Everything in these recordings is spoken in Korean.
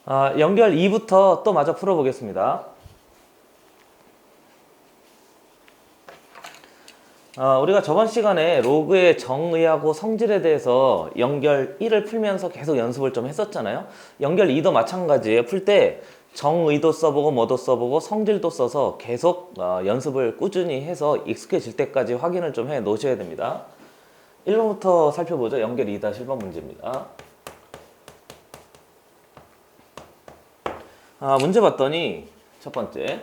연결 2부터 또 마저 풀어보겠습니다. 우리가 저번 시간에 로그의 정의하고 성질에 대해서 연결 1을 풀면서 계속 연습을 좀 했었잖아요. 연결 2도 마찬가지예요. 풀 때 정의도 써보고 뭐도 써보고 성질도 써서 계속 연습을 꾸준히 해서 익숙해질 때까지 확인을 좀 해 놓으셔야 됩니다. 1번부터 살펴보죠. 연결 2-1번 문제입니다. 문제 봤더니 첫 번째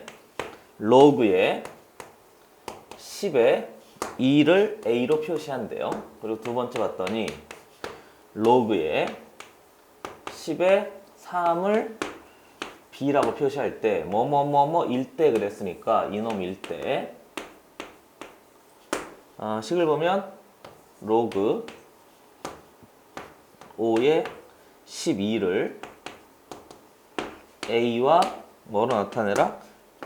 로그의 10에 2를 A로 표시한대요. 그리고 두 번째 봤더니 로그의 10에 3을 B라고 표시할 때 뭐뭐뭐뭐 1대 그랬으니까 이놈 1대 식을 보면 로그 5의 12를 A와 뭐로 나타내라?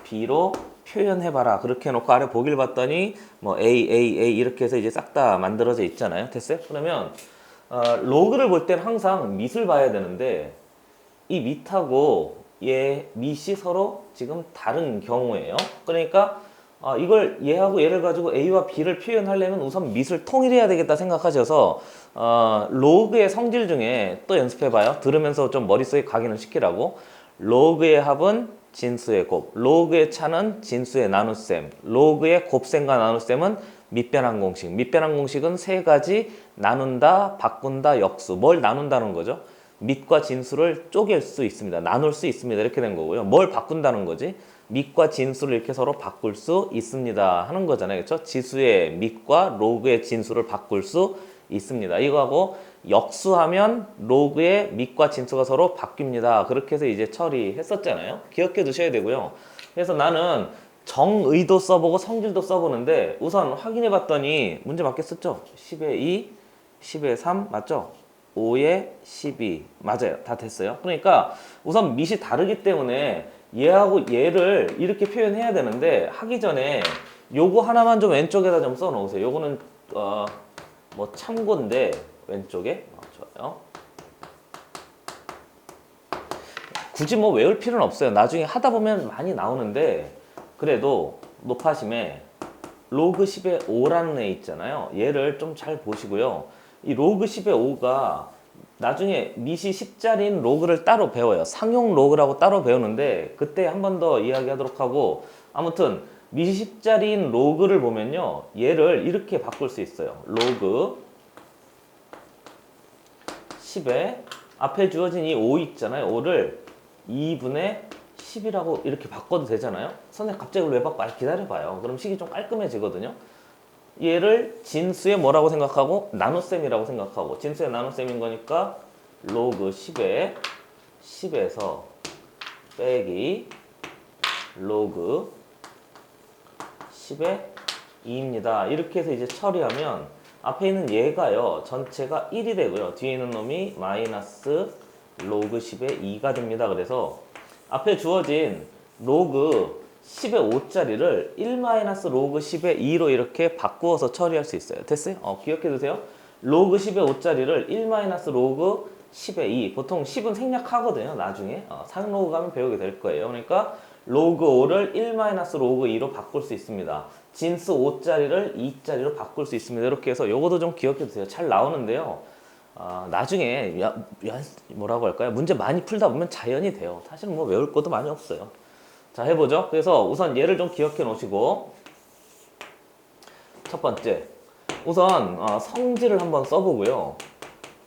B로 표현해봐라. 그렇게 해놓고 아래 보기를 봤더니 뭐 A 이렇게 해서 이제 싹 다 만들어져 있잖아요. 됐어요? 그러면 로그를 볼 때는 항상 밑을 봐야 되는데 이 밑하고 얘 밑이 서로 지금 다른 경우예요. 그러니까 이걸 얘하고 얘를 가지고 A와 B를 표현하려면 우선 밑을 통일해야 되겠다 생각하셔서 로그의 성질 중에 또 연습해봐요. 들으면서 좀 머릿속에 각인을 시키라고. 로그의 합은 진수의 곱, 로그의 차는 진수의 나눗셈, 로그의 곱셈과 나눗셈은 밑변환 공식. 밑변환 공식은 세 가지: 나눈다, 바꾼다, 역수. 뭘 나눈다는 거죠? 밑과 진수를 쪼갤 수 있습니다. 나눌 수 있습니다. 이렇게 된 거고요. 뭘 바꾼다는 거지? 밑과 진수를 이렇게 서로 바꿀 수 있습니다 하는 거잖아요. 그렇죠? 지수의 밑과 로그의 진수를 바꿀 수 있습니다. 이거하고 역수하면 로그의 밑과 진수가 서로 바뀝니다. 그렇게 해서 이제 처리했었잖아요. 기억해 두셔야 되고요. 그래서 나는 정의도 써보고 성질도 써보는데 우선 확인해 봤더니 문제 맞겠었죠? 10에 2, 10에 3 맞죠? 5에 12 맞아요. 다 됐어요. 그러니까 우선 밑이 다르기 때문에 얘하고 얘를 이렇게 표현해야 되는데 하기 전에 요거 하나만 좀 왼쪽에다 좀 써놓으세요. 요거는 뭐 참고인데 왼쪽에 좋아요. 굳이 뭐 외울 필요는 없어요. 나중에 하다 보면 많이 나오는데 그래도 높아심에 로그 10의 5라는 애 있잖아요. 얘를 좀 잘 보시고요. 이 로그 10의 5가 나중에 밑이 10자리인 로그를 따로 배워요. 상용 로그라고 따로 배우는데 그때 한 번 더 이야기하도록 하고, 아무튼 밑이 10자리인 로그를 보면요. 얘를 이렇게 바꿀 수 있어요. 로그 10에 앞에 주어진 이 5 있잖아요. 5를 2분의 10이라고 이렇게 바꿔도 되잖아요. 선생님 갑자기 왜 바꿔? 기다려봐요. 그럼 식이 좀 깔끔해지거든요. 얘를 진수의 뭐라고 생각하고 나눗셈이라고 생각하고, 진수의 나눗셈인 거니까 로그 10에 10에서 빼기 로그 10의 2입니다. 이렇게 해서 이제 처리하면 앞에 있는 얘가요 전체가 1이 되고요, 뒤에 있는 놈이 마이너스 로그 10의 2가 됩니다. 그래서 앞에 주어진 로그 10의 5짜리를 1 마이너스 로그 10의 2로 이렇게 바꾸어서 처리할 수 있어요. 됐어요? 기억해 두세요. 로그 10의 5짜리를 1 마이너스 로그 10의 2. 보통 10은 생략하거든요. 나중에 상로그 가면 배우게 될 거예요. 그러니까 로그 5를 1 마이너스 로그 2로 바꿀 수 있습니다. 진수 5짜리를 2짜리로 바꿀 수 있습니다. 이렇게 해서 요것도 좀 기억해 두세요. 잘 나오는데요. 나중에 뭐라고 할까요? 문제 많이 풀다 보면 자연이 돼요. 사실 뭐 외울 것도 많이 없어요. 자, 해보죠. 그래서 우선 얘를 좀 기억해 놓으시고, 첫 번째 우선 성질을 한번 써보고요,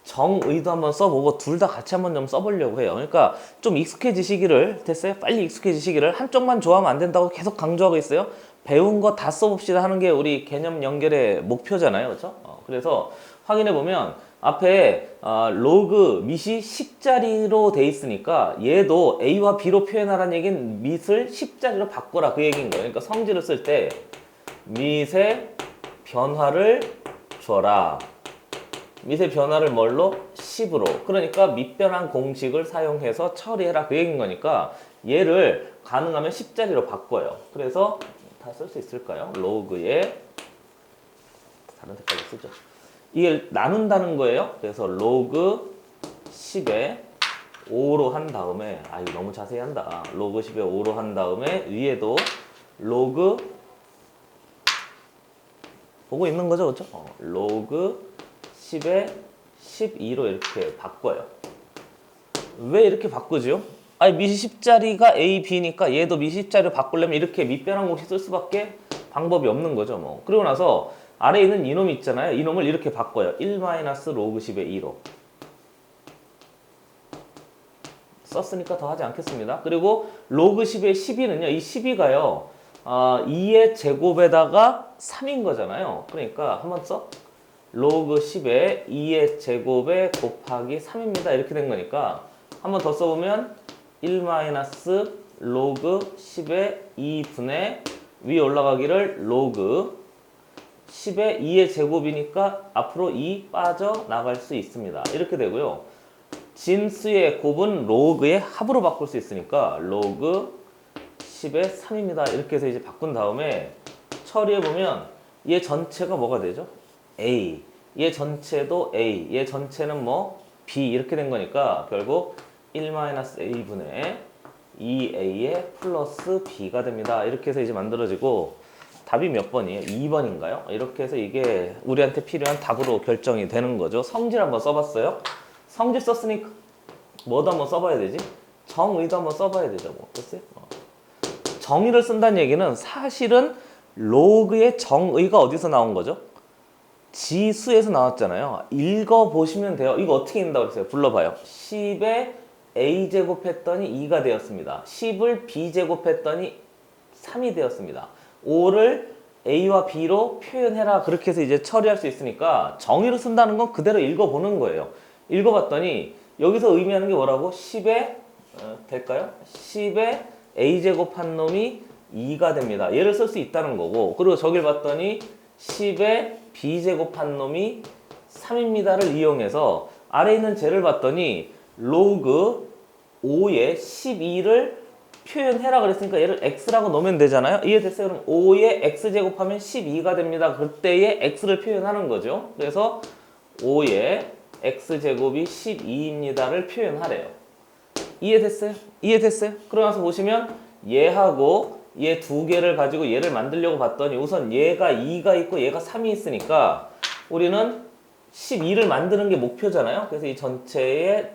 정의도 한번 써보고 둘 다 같이 한번 좀 써보려고 해요. 그러니까 좀 익숙해지시기를, 됐어요? 빨리 익숙해지시기를. 한쪽만 좋아하면 안 된다고 계속 강조하고 있어요. 배운 거 다 써봅시다 하는 게 우리 개념 연결의 목표잖아요. 그렇죠? 그래서 확인해 보면 앞에 로그 밑이 10자리로 돼 있으니까 얘도 A와 B로 표현하라는 얘기는 밑을 10자리로 바꿔라 그 얘기인 거예요. 그러니까 성질을 쓸 때 밑의 변화를 줘라. 밑의 변화를 뭘로? 10으로. 그러니까 밑변환 공식을 사용해서 처리해라 그 얘기인 거니까 얘를 가능하면 10자리로 바꿔요. 그래서 다 쓸 수 있을까요? 로그에 다른 색깔로 쓰죠. 이게 나눈다는 거예요. 그래서 로그 10에 5로 한 다음에 이거 너무 자세히 한다. 로그 10의 5로 한 다음에 위에도 로그 보고 있는 거죠, 그렇죠? 로그 10의 12로 이렇게 바꿔요. 왜 이렇게 바꾸죠? 미시 10자리가 A, B니까 얘도 미시 10자리를 바꾸려면 이렇게 밑변환 공식 쓸 수밖에 방법이 없는 거죠, 뭐. 그리고 나서 아래에 있는 이놈 있잖아요. 이놈을 이렇게 바꿔요. 1 로그 10의 2로. 썼으니까 더 하지 않겠습니다. 그리고 로그 10의 12는요. 이 12가요. 2의 제곱에다가 3인 거잖아요. 그러니까 한번 써. 로그 10의 2의 제곱에 곱하기 3입니다. 이렇게 된 거니까 한번 더 써보면 1 로그 10의 2분의 위에 올라가기를 로그 10의 2의 제곱이니까 앞으로 2 빠져나갈 수 있습니다. 이렇게 되고요. 진수의 곱은 로그의 합으로 바꿀 수 있으니까 로그 10의 3입니다. 이렇게 해서 이제 바꾼 다음에 처리해보면 얘 전체가 뭐가 되죠? A. 얘 전체도 A. 얘 전체는 뭐? B. 이렇게 된 거니까 결국 1-A분의 2A의 플러스 B가 됩니다. 이렇게 해서 이제 만들어지고 답이 몇 번이에요? 2번인가요? 이렇게 해서 이게 우리한테 필요한 답으로 결정이 되는 거죠. 성질 한번 써봤어요? 성질 썼으니까 뭐도 한번 써봐야 되지? 정의도 한번 써봐야 되죠. 뭐. 글쎄? 정의를 쓴다는 얘기는 사실은 로그의 정의가 어디서 나온 거죠? 지수에서 나왔잖아요. 읽어보시면 돼요. 이거 어떻게 읽는다고 그랬어요? 불러봐요. 10에 a제곱 했더니 2가 되었습니다. 10을 b제곱 했더니 3이 되었습니다. 5를 a와 b로 표현해라. 그렇게 해서 이제 처리할 수 있으니까 정의로 쓴다는 건 그대로 읽어보는 거예요. 읽어봤더니 여기서 의미하는 게 뭐라고? 10에 될까요? 10에 a제곱 한 놈이 2가 됩니다. 얘를 쓸 수 있다는 거고, 그리고 저길 봤더니 10에 b제곱 한 놈이 3입니다를 이용해서 아래에 있는 쟤를 봤더니 로그 5에 12를 표현해라 그랬으니까 얘를 x라고 놓으면 되잖아요. 이해됐어요? 그럼 5에 x제곱하면 12가 됩니다. 그때의 x를 표현하는 거죠. 그래서 5에 x제곱이 12입니다를 표현하래요. 이해됐어요? 이해됐어요? 그러고 나서 보시면 얘하고 얘 두 개를 가지고 얘를 만들려고 봤더니 우선 얘가 2가 있고 얘가 3이 있으니까 우리는 12를 만드는 게 목표잖아요. 그래서 이 전체에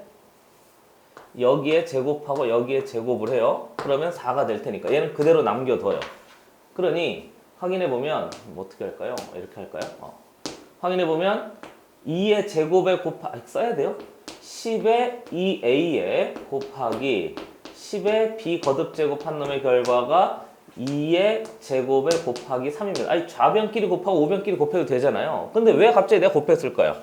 여기에 제곱하고 여기에 제곱을 해요. 그러면 4가 될 테니까 얘는 그대로 남겨둬요. 그러니 확인해보면 뭐 어떻게 할까요? 이렇게 할까요? 확인해보면 2의 제곱에 써야 돼요. 10의 2a에 곱하기 10의 b 거듭 제곱한 놈의 결과가 2의 제곱에 곱하기 3입니다. 좌변끼리 곱하고 우변끼리 곱해도 되잖아요. 근데 왜 갑자기 내가 곱했을까요?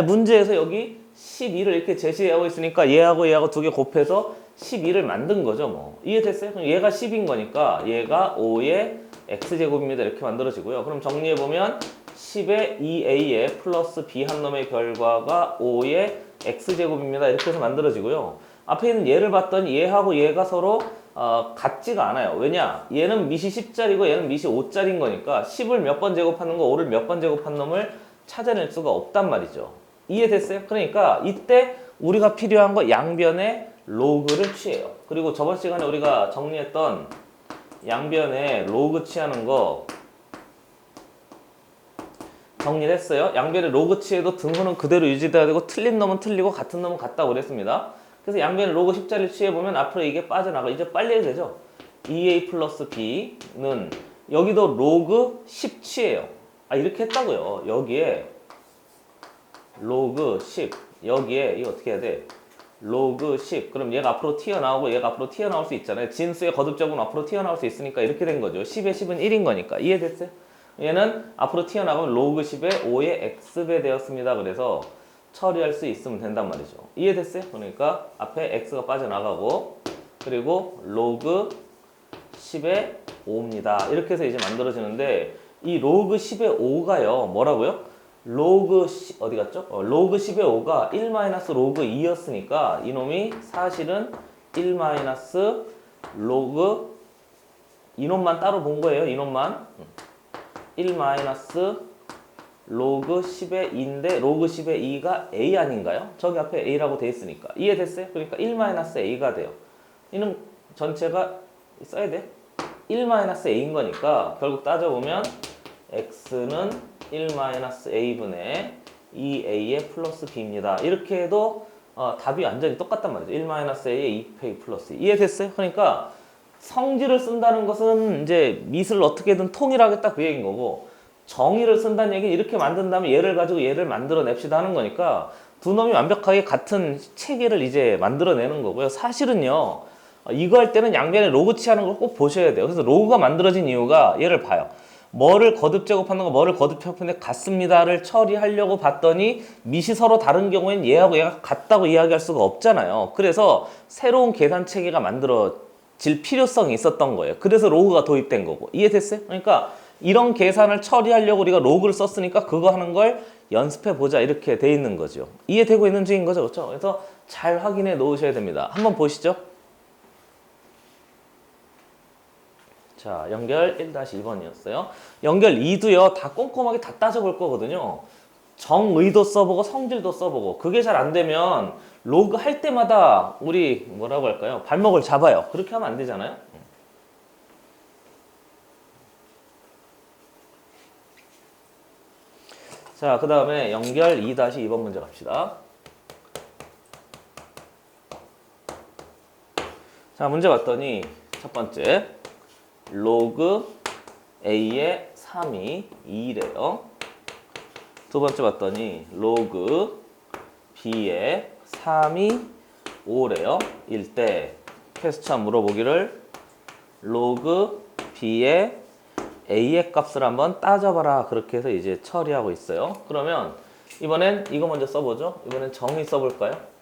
문제에서 여기 12를 이렇게 제시하고 있으니까 얘하고 얘하고 두 개 곱해서 12를 만든 거죠, 뭐. 이해됐어요? 그럼 얘가 10인 거니까 얘가 5의 x제곱입니다. 이렇게 만들어지고요. 그럼 정리해보면 10의 2a에 플러스 b 한 놈의 결과가 5의 x제곱입니다. 이렇게 해서 만들어지고요. 앞에 있는 얘를 봤더니 얘하고 얘가 서로 같지가 않아요. 왜냐? 얘는 미시 10짜리고 얘는 미시 5짜리인 거니까 10을 몇 번 제곱하는 거, 5를 몇 번 제곱한 놈을 찾아낼 수가 없단 말이죠. 이해됐어요? 그러니까 이때 우리가 필요한 거 양변의 로그를 취해요. 그리고 저번 시간에 우리가 정리했던 양변의 로그 취하는 거 정리를 했어요. 양변의 로그 취해도 등호는 그대로 유지돼야 되고 틀린 놈은 틀리고 같은 놈은 같다고 그랬습니다. 그래서 양변의 로그 10자리를 취해보면 앞으로 이게 빠져나가. 이제 빨리 해도 되죠? 2a 플러스 b는 여기도 로그 10 취해요. 이렇게 했다고요. 여기에 로그 10 여기에 이거 어떻게 해야 돼? 로그 10 그럼 얘가 앞으로 튀어나오고 얘가 앞으로 튀어나올 수 있잖아요. 진수의 거듭적은 앞으로 튀어나올 수 있으니까 이렇게 된 거죠. 10의 10은 1인 거니까. 이해됐어요? 얘는 앞으로 튀어나가면 로그 10에 5의 x배 되었습니다. 그래서 처리할 수 있으면 된단 말이죠. 이해됐어요? 그러니까 앞에 x가 빠져나가고 그리고 로그 10의 5입니다. 이렇게 해서 이제 만들어지는데 이 로그 10의 5가요. 뭐라고요? 로그 10, 어디 갔죠? 로그 10의 5가 1 로그 2였으니까 이놈이 사실은 1 로그 이놈만 따로 본 거예요. 이놈만 1 로그 10의 2인데 로그 10의 2가 A 아닌가요? 저기 앞에 A라고 돼 있으니까. 이해됐어요? 그러니까 1-A가 돼요. 이는 전체가 써야 돼. 1-A인 거니까 결국 따져보면 X는 1-A분의 2A의 플러스 B입니다. 이렇게 해도 답이 완전히 똑같단 말이죠. 1-A의 2A 플러스 2. 이해됐어요? 그러니까 성질을 쓴다는 것은 이제 밑을 어떻게든 통일하겠다 그 얘기인 거고, 정의를 쓴다는 얘기는 이렇게 만든 다음에 얘를 가지고 얘를 만들어냅시다 하는 거니까 두 놈이 완벽하게 같은 체계를 이제 만들어내는 거고요. 사실은요, 이거 할 때는 양변에 로그 취하는 걸 꼭 보셔야 돼요. 그래서 로그가 만들어진 이유가 얘를 봐요. 뭐를 거듭 제곱하는 거, 뭐를 거듭 제곱하는 게 같습니다를 처리하려고 봤더니 밑이 서로 다른 경우엔 얘하고 얘가 같다고 이야기할 수가 없잖아요. 그래서 새로운 계산 체계가 만들어질 필요성이 있었던 거예요. 그래서 로그가 도입된 거고. 이해됐어요? 그러니까 이런 계산을 처리하려고 우리가 로그를 썼으니까 그거 하는 걸 연습해 보자 이렇게 돼 있는 거죠. 이해되고 있는 중인 거죠, 그렇죠? 그래서 잘 확인해 놓으셔야 됩니다. 한번 보시죠. 자, 연결 1-2번이었어요. 연결 2도요, 다 꼼꼼하게 다 따져볼 거거든요. 정의도 써보고 성질도 써보고. 그게 잘 안 되면 로그 할 때마다 우리 뭐라고 할까요? 발목을 잡아요. 그렇게 하면 안 되잖아요. 자, 그 다음에 연결 2-2번 문제 갑시다. 자, 문제 봤더니 첫 번째 로그 A의 3이 2래요. 두 번째 봤더니 로그 B의 3이 5래요. 일 때 퀘스천 물어보기를 로그 B의 A의 값을 한번 따져봐라. 그렇게 해서 이제 처리하고 있어요. 그러면 이번엔 이거 먼저 써보죠. 이번엔 정의 써볼까요?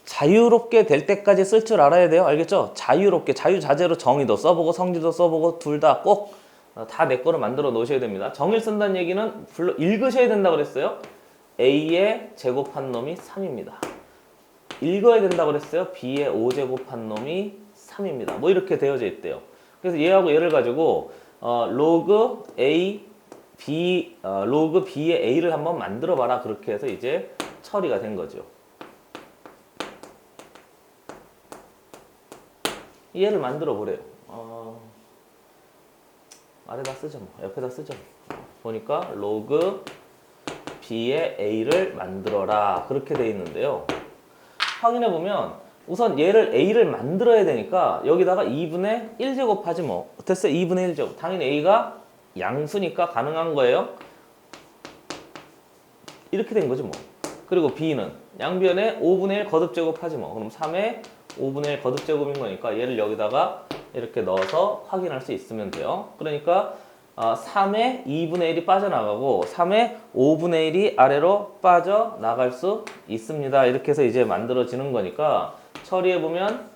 자유롭게 될 때까지 쓸 줄 알아야 돼요. 알겠죠? 자유롭게, 자유자재로 정의도 써보고 성질도 써보고 둘 다 꼭 다 내 거로 만들어 놓으셔야 됩니다. 정의를 쓴다는 얘기는 읽으셔야 된다고 그랬어요. A의 제곱한 놈이 3입니다. 읽어야 된다고 그랬어요. B의 5제곱한 놈이 3입니다. 뭐 이렇게 되어져 있대요. 그래서 얘하고 얘를 가지고 로그 A, B, 로그 B의 A를 한번 만들어 봐라. 그렇게 해서 이제 처리가 된 거죠. 얘를 만들어 보래요. 아래다 쓰죠, 뭐. 옆에다 쓰죠. 보니까 로그 B의 A를 만들어라. 그렇게 돼 있는데요. 확인해 보면 우선 얘를 A를 만들어야 되니까 여기다가 2분의 1제곱하지 뭐. 어땠어요? 2분의 1제곱. 당연히 A가 양수니까 가능한 거예요. 이렇게 된 거죠, 뭐. 그리고 B는 양변에 5분의 1 거듭 제곱하지 뭐. 그럼 3의 5분의 1 거듭 제곱인 거니까 얘를 여기다가 이렇게 넣어서 확인할 수 있으면 돼요. 그러니까 3의 2분의 1이 빠져나가고 3의 5분의 1이 아래로 빠져나갈 수 있습니다. 이렇게 해서 이제 만들어지는 거니까 처리해보면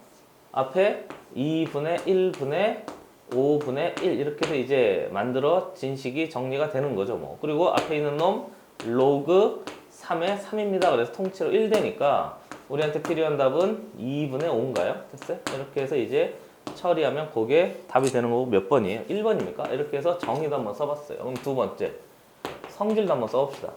앞에 2분의 1분의 5분의 1 이렇게 해서 이제 만들어진 식이 정리가 되는 거죠, 뭐. 그리고 앞에 있는 놈 로그 3의 3입니다. 그래서 통째로 1 되니까 우리한테 필요한 답은 2분의 5인가요? 됐어요? 이렇게 해서 이제 처리하면 그게 답이 되는 거고 몇 번이에요? 1번입니까? 이렇게 해서 정의도 한번 써봤어요. 그럼 두 번째, 성질도 한번 써봅시다.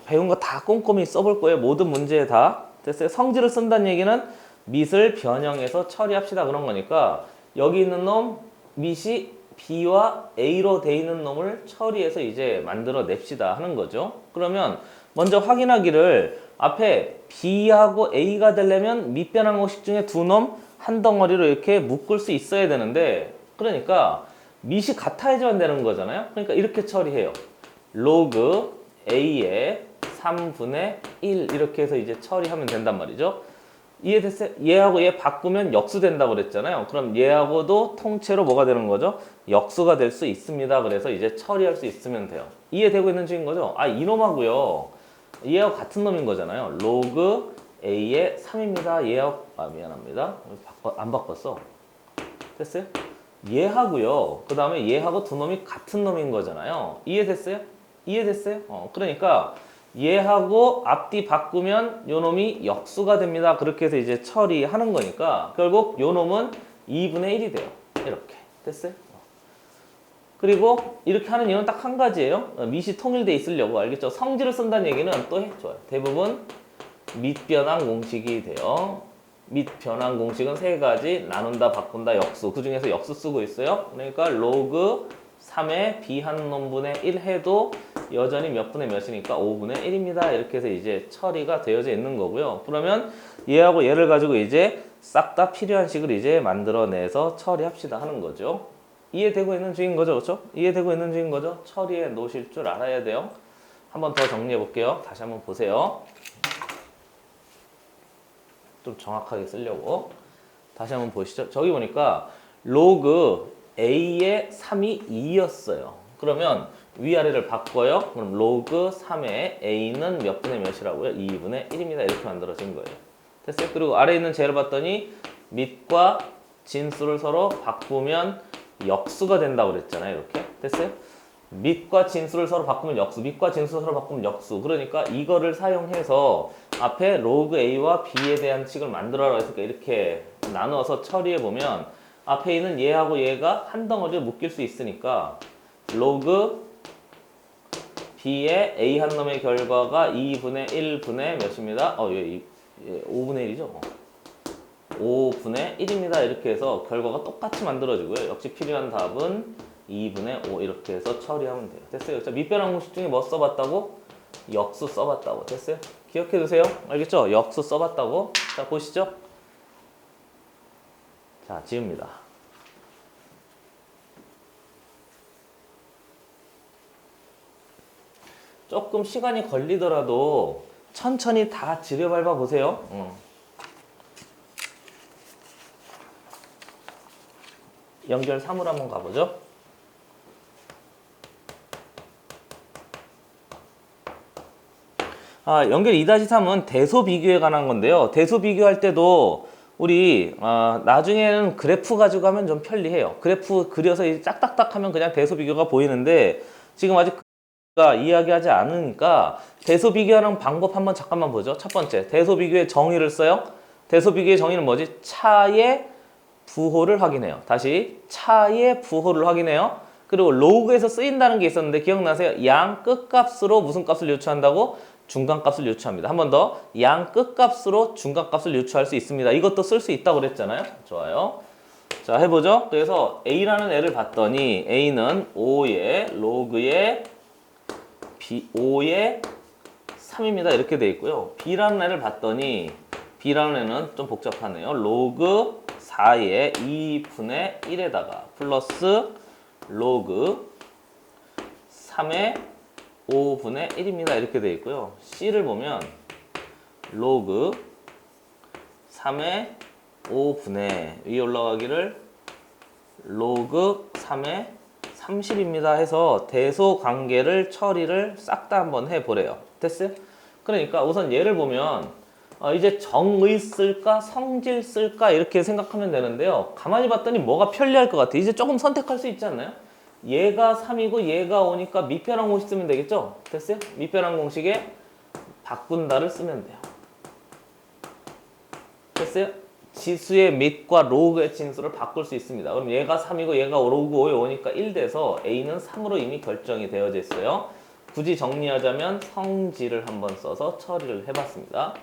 배운 거 다 꼼꼼히 써볼 거예요. 모든 문제에 다. 됐어요? 성질을 쓴다는 얘기는 밑을 변형해서 처리합시다 그런 거니까 여기 있는 놈 밑이 B와 A로 돼 있는 놈을 처리해서 이제 만들어 냅시다 하는 거죠. 그러면 먼저 확인하기를 앞에 B하고 A가 되려면 밑변한 공식 중에 두 놈 한 덩어리로 이렇게 묶을 수 있어야 되는데, 그러니까 밑이 같아야지만 되는 거잖아요. 그러니까 이렇게 처리해요. 로그 A의 3분의 1 이렇게 해서 이제 처리하면 된단 말이죠. 이해됐어요? 얘하고 얘 바꾸면 역수 된다고 그랬잖아요. 그럼 얘하고도 통째로 뭐가 되는 거죠? 역수가 될 수 있습니다. 그래서 이제 처리할 수 있으면 돼요. 이해되고 있는 중인 거죠? 이놈하고요. 얘하고 같은 놈인 거잖아요. 로그 A의 3입니다. 얘하고, 미안합니다. 안 바꿨어. 됐어요? 얘하고요. 그 다음에 얘하고 두 놈이 같은 놈인 거잖아요. 이해됐어요? 이해됐어요? 그러니까 얘하고 앞뒤 바꾸면 요 놈이 역수가 됩니다. 그렇게 해서 이제 처리하는 거니까 결국 요 놈은 2분의 1이 돼요. 이렇게. 됐어요? 그리고 이렇게 하는 이유는 딱 한 가지예요. 밑이 통일돼 있으려고. 알겠죠? 성질을 쓴다는 얘기는 또 해. 좋아요. 대부분 밑변환 공식이 돼요. 밑변환 공식은 세 가지. 나눈다, 바꾼다, 역수. 그 중에서 역수 쓰고 있어요. 그러니까 로그 3의 비한놈분의 1 해도 여전히 몇 분의 몇이니까 5분의 1입니다. 이렇게 해서 이제 처리가 되어져 있는 거고요. 그러면 얘하고 얘를 가지고 이제 싹 다 필요한 식을 이제 만들어내서 처리합시다 하는 거죠. 이해되고 있는 중인 거죠, 그렇죠? 이해되고 있는 중인 거죠? 처리해 놓으실 줄 알아야 돼요. 한 번 더 정리해 볼게요. 다시 한번 보세요. 좀 정확하게 쓰려고. 다시 한번 보시죠. 저기 보니까 로그 A의 3이 2였어요. 그러면 위아래를 바꿔요. 그럼 로그 3의 A는 몇 분의 몇이라고요? 2분의 1입니다. 이렇게 만들어진 거예요. 됐어요? 그리고 아래에 있는 쟤를 봤더니 밑과 진수를 서로 바꾸면 역수가 된다고 그랬잖아요. 이렇게. 됐어요? 밑과 진수를 서로 바꾸면 역수, 밑과 진수를 서로 바꾸면 역수. 그러니까 이거를 사용해서 앞에 로그 A와 B에 대한 식을 만들어라 했으니까 이렇게 나눠서 처리해보면 앞에 있는 얘하고 얘가 한 덩어리를 묶일 수 있으니까 로그 B의 A 한 놈의 결과가 2분의 1분의 몇입니다? 5분의 1이죠? 5분의 1입니다. 이렇게 해서 결과가 똑같이 만들어지고요. 역시 필요한 답은 2분의 5 이렇게 해서 처리하면 돼요. 됐어요? 자, 밑변환 공식 중에 뭐 써봤다고? 역수 써봤다고. 됐어요? 기억해 두세요. 알겠죠? 역수 써봤다고. 자, 보시죠. 자, 지웁니다. 조금 시간이 걸리더라도 천천히 다 지려밟아 보세요. 연결 3으로 한번 가보죠. 연결 2-3은 대소 비교에 관한 건데요. 대소 비교할 때도 우리 나중에는 그래프 가지고 하면 좀 편리해요. 그래프 그려서 짝딱딱 하면 그냥 대소 비교가 보이는데 지금 아직 이야기하지 않으니까 대소 비교하는 방법 한번 잠깐만 보죠. 첫 번째, 대소 비교의 정의를 써요. 대소 비교의 정의는 뭐지? 차의 부호를 확인해요. 다시 차의 부호를 확인해요. 그리고 로그에서 쓰인다는 게 있었는데 기억나세요? 양 끝값으로 무슨 값을 요추한다고? 중간값을 요추합니다. 한 번 더, 양 끝값으로 중간값을 요추할 수 있습니다. 이것도 쓸 수 있다고 그랬잖아요. 좋아요. 자, 해보죠. 그래서 A라는 애를 봤더니 A는 5의 로그의 5의 3입니다. 이렇게 돼 있고요. B라는 애를 봤더니 B라는 애는 좀 복잡하네요. 로그 4의 2분의 1에다가 플러스 로그 3의 5분의 1입니다. 이렇게 돼 있고요. C를 보면 로그 3의 5분의 위에 올라가기를 로그 3의 30입니다 해서 대소 관계를 처리를 싹 다 한번 해보래요. 됐어요? 그러니까 우선 얘를 보면 이제 정의 쓸까 성질 쓸까 이렇게 생각하면 되는데요. 가만히 봤더니 뭐가 편리할 것 같아. 이제 조금 선택할 수 있지 않나요? 얘가 3이고 얘가 5니까 밑변환 공식 쓰면 되겠죠? 됐어요? 밑변환 공식에 바꾼다를 쓰면 돼요. 됐어요? 지수의 밑과 로그의 진수를 바꿀 수 있습니다. 그럼 얘가 3이고 얘가 로그 5에 5니까 1 돼서 A는 3으로 이미 결정이 되어져 있어요. 굳이 정리하자면 성질을 한번 써서 처리를 해봤습니다.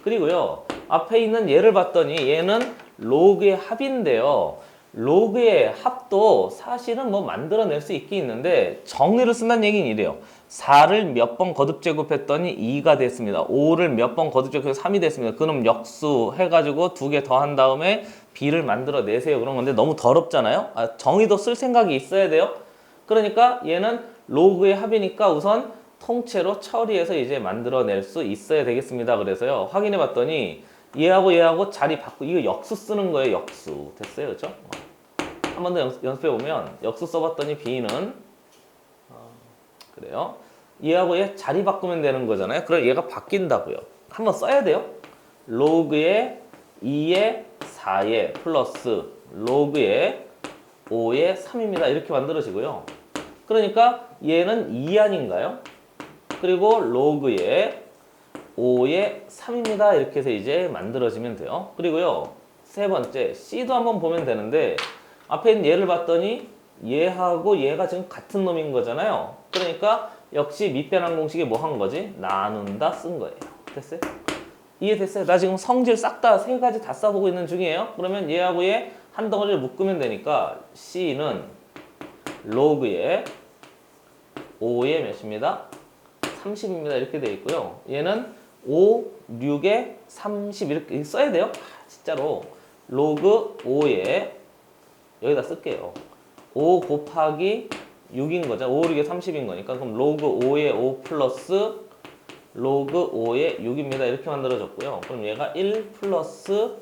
그리고요, 앞에 있는 얘를 봤더니 얘는 로그의 합인데요. 로그의 합도 사실은 뭐 만들어낼 수 있긴 있는데 정의를 쓴다는 얘기는 이래요. 4를 몇 번 거듭 제곱했더니 2가 됐습니다. 5를 몇 번 거듭 제곱해서 3이 됐습니다. 그럼 역수 해가지고 2개 더 한 다음에 B를 만들어내세요. 그런 건데 너무 더럽잖아요. 정의도 쓸 생각이 있어야 돼요. 그러니까 얘는 로그의 합이니까 우선 통째로 처리해서 이제 만들어낼 수 있어야 되겠습니다. 그래서요, 확인해 봤더니 얘하고 얘하고 자리 바꾸, 이거 역수 쓰는 거예요. 역수. 됐어요? 그렇죠? 한 번 더 연습해 보면 역수 써봤더니 B는 그래요. 얘하고 얘 자리 바꾸면 되는 거잖아요. 그럼 얘가 바뀐다고요. 한번 써야 돼요. 로그의 2의 4의 플러스 로그의 5의 3입니다. 이렇게 만들어지고요. 그러니까 얘는 2 아닌가요? 그리고 로그의 5의 3입니다. 이렇게 해서 이제 만들어지면 돼요. 그리고요, 세 번째 C도 한번 보면 되는데 앞에 있는 얘를 봤더니 얘하고 얘가 지금 같은 놈인 거잖아요. 그러니까 역시 밑변환 공식이 뭐 한 거지? 나눈다 쓴 거예요. 됐어요? 이해됐어요? 나 지금 성질 싹 다 세 가지 다 써보고 있는 중이에요. 그러면 얘하고 얘 한 덩어리를 묶으면 되니까 C는 로그의 5의 몇입니다? 30입니다. 이렇게 돼 있고요. 얘는 5, 6에 30 이렇게 써야 돼요. 진짜로 로그 5에 여기다 쓸게요. 5 곱하기 6인 거죠. 5, 6에 30인 거니까 그럼 로그 5에 5 플러스 로그 5에 6입니다. 이렇게 만들어졌고요. 그럼 얘가 1 플러스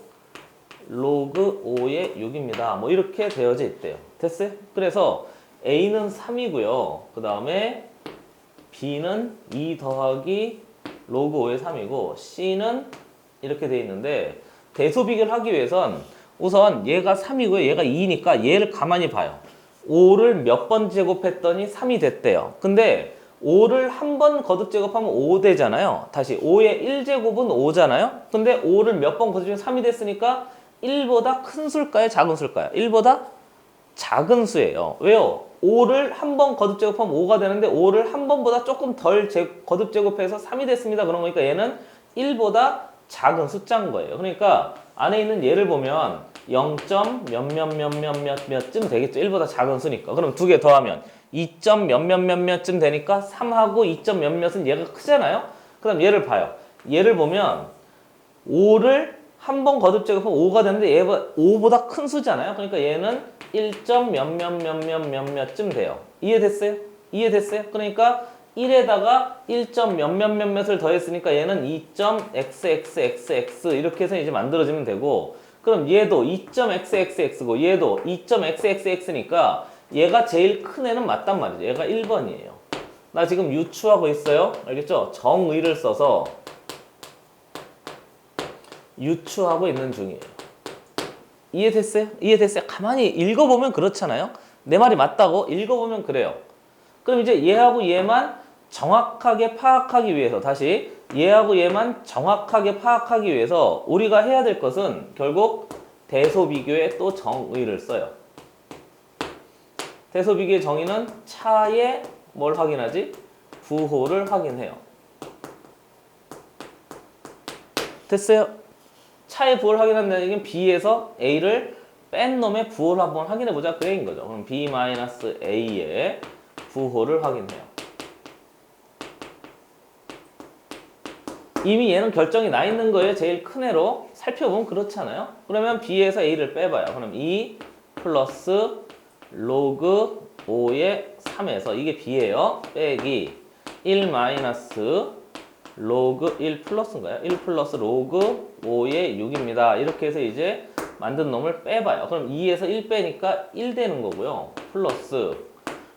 로그 5의 6입니다. 뭐 이렇게 되어져 있대요. 됐어요? 그래서 A는 3이고요. 그 다음에 B는 2 더하기 로그 5의 3이고 C는 이렇게 돼 있는데 대소 비교를 하기 위해선 우선 얘가 3이고요. 얘가 2니까 얘를 가만히 봐요. 5를 몇 번 제곱했더니 3이 됐대요. 근데 5를 한 번 거듭 제곱하면 5 되잖아요. 다시 5의 1제곱은 5잖아요. 근데 5를 몇 번 거듭 제곱하면 3이 됐으니까 1보다 큰 수일까요? 작은 수일까요? 1보다 작은 수예요. 왜요? 5를 한 번 거듭 제곱하면 5가 되는데 5를 한 번보다 조금 덜 거듭 제곱해서 3이 됐습니다. 그런 거니까 얘는 1보다 작은 숫자인 거예요. 그러니까 안에 있는 얘를 보면 0. 몇몇몇몇몇쯤 되겠죠. 1보다 작은 수니까. 그럼 두 개 더하면 2. 몇몇몇몇쯤 되니까 3하고 2. 몇몇은 얘가 크잖아요. 그 다음 얘를 봐요. 얘를 보면 5를 한 번 거듭 제곱하면 5가 되는데 얘가 5보다 큰 수잖아요. 그러니까 얘는 1. 몇몇몇몇몇쯤 돼요. 이해됐어요? 이해됐어요? 그러니까 1에다가 1. 몇몇몇몇을 더했으니까 얘는 2.xxxx 이렇게 해서 이제 만들어지면 되고 그럼 얘도 2.xxx고 얘도 2.xxx니까 얘가 제일 큰 애는 맞단 말이죠. 얘가 1번이에요. 나 지금 유추하고 있어요. 알겠죠? 정의를 써서 유추하고 있는 중이에요. 이해됐어요? 이해됐어요? 가만히 읽어보면 그렇잖아요? 내 말이 맞다고? 읽어보면 그래요. 그럼 이제 얘하고 얘만 정확하게 파악하기 위해서 다시 얘하고 얘만 정확하게 파악하기 위해서 우리가 해야 될 것은 결국 대소비교의 또 정의를 써요. 대소비교의 정의는 차의 뭘 확인하지? 부호를 확인해요. 됐어요? 차의 부호를 확인한다는 얘기는 B에서 A를 뺀 놈의 부호를 한번 확인해보자. 그 얘기인 거죠. 그럼 B-A의 부호를 확인해요. 이미 얘는 결정이 나 있는 거예요. 제일 큰 애로. 살펴보면 그렇잖아요. 그러면 B에서 A를 빼봐요. 그럼 2 플러스 로그 5의 3에서 이게 B예요. 빼기 1 마이너스 로그 1 플러스인가요? 1 플러스 로그 5의 6입니다. 이렇게 해서 이제 만든 놈을 빼봐요. 그럼 2에서 1 빼니까 1 되는 거고요. 플러스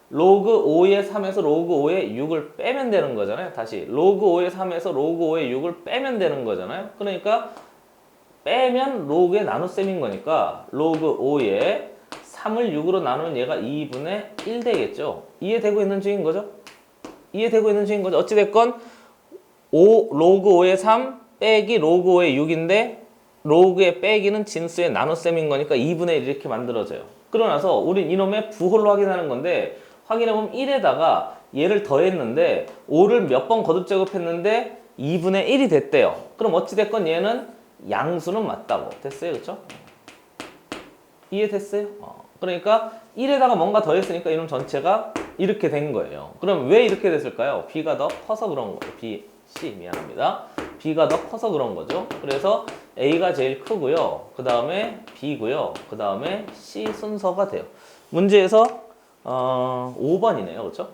로그 5의 3에서 로그 5의 6을 빼면 되는 거잖아요. 다시 로그 5의 3에서 로그 5의 6을 빼면 되는 거잖아요. 그러니까 빼면 로그의 나눗셈인 거니까 로그 5의 3을 6으로 나누면 얘가 2분의 1 되겠죠. 이해되고 있는 중인 거죠? 이해되고 있는 중인 거죠. 어찌됐건 5, 로그 5의 3 빼기 로그 5의 6인데 로그의 빼기는 진수의 나눗셈인 거니까 2분의 1 이렇게 만들어져요. 그러고 나서 우린 이놈의 부호를 확인하는 건데 확인해보면 1에다가 얘를 더했는데 5를 몇 번 거듭 제곱했는데 2분의 1이 됐대요. 그럼 어찌됐건 얘는 양수는 맞다고. 됐어요? 그쵸? 이해됐어요? 그러니까 1에다가 뭔가 더했으니까 이놈 전체가 이렇게 된 거예요. 그럼 왜 이렇게 됐을까요? B가 더 커서 그런 거예요. B, C 미안합니다. B가 더 커서 그런 거죠. 그래서 A가 제일 크고요. 그 다음에 B고요. 그 다음에 C 순서가 돼요. 문제에서 5번이네요. 그렇죠?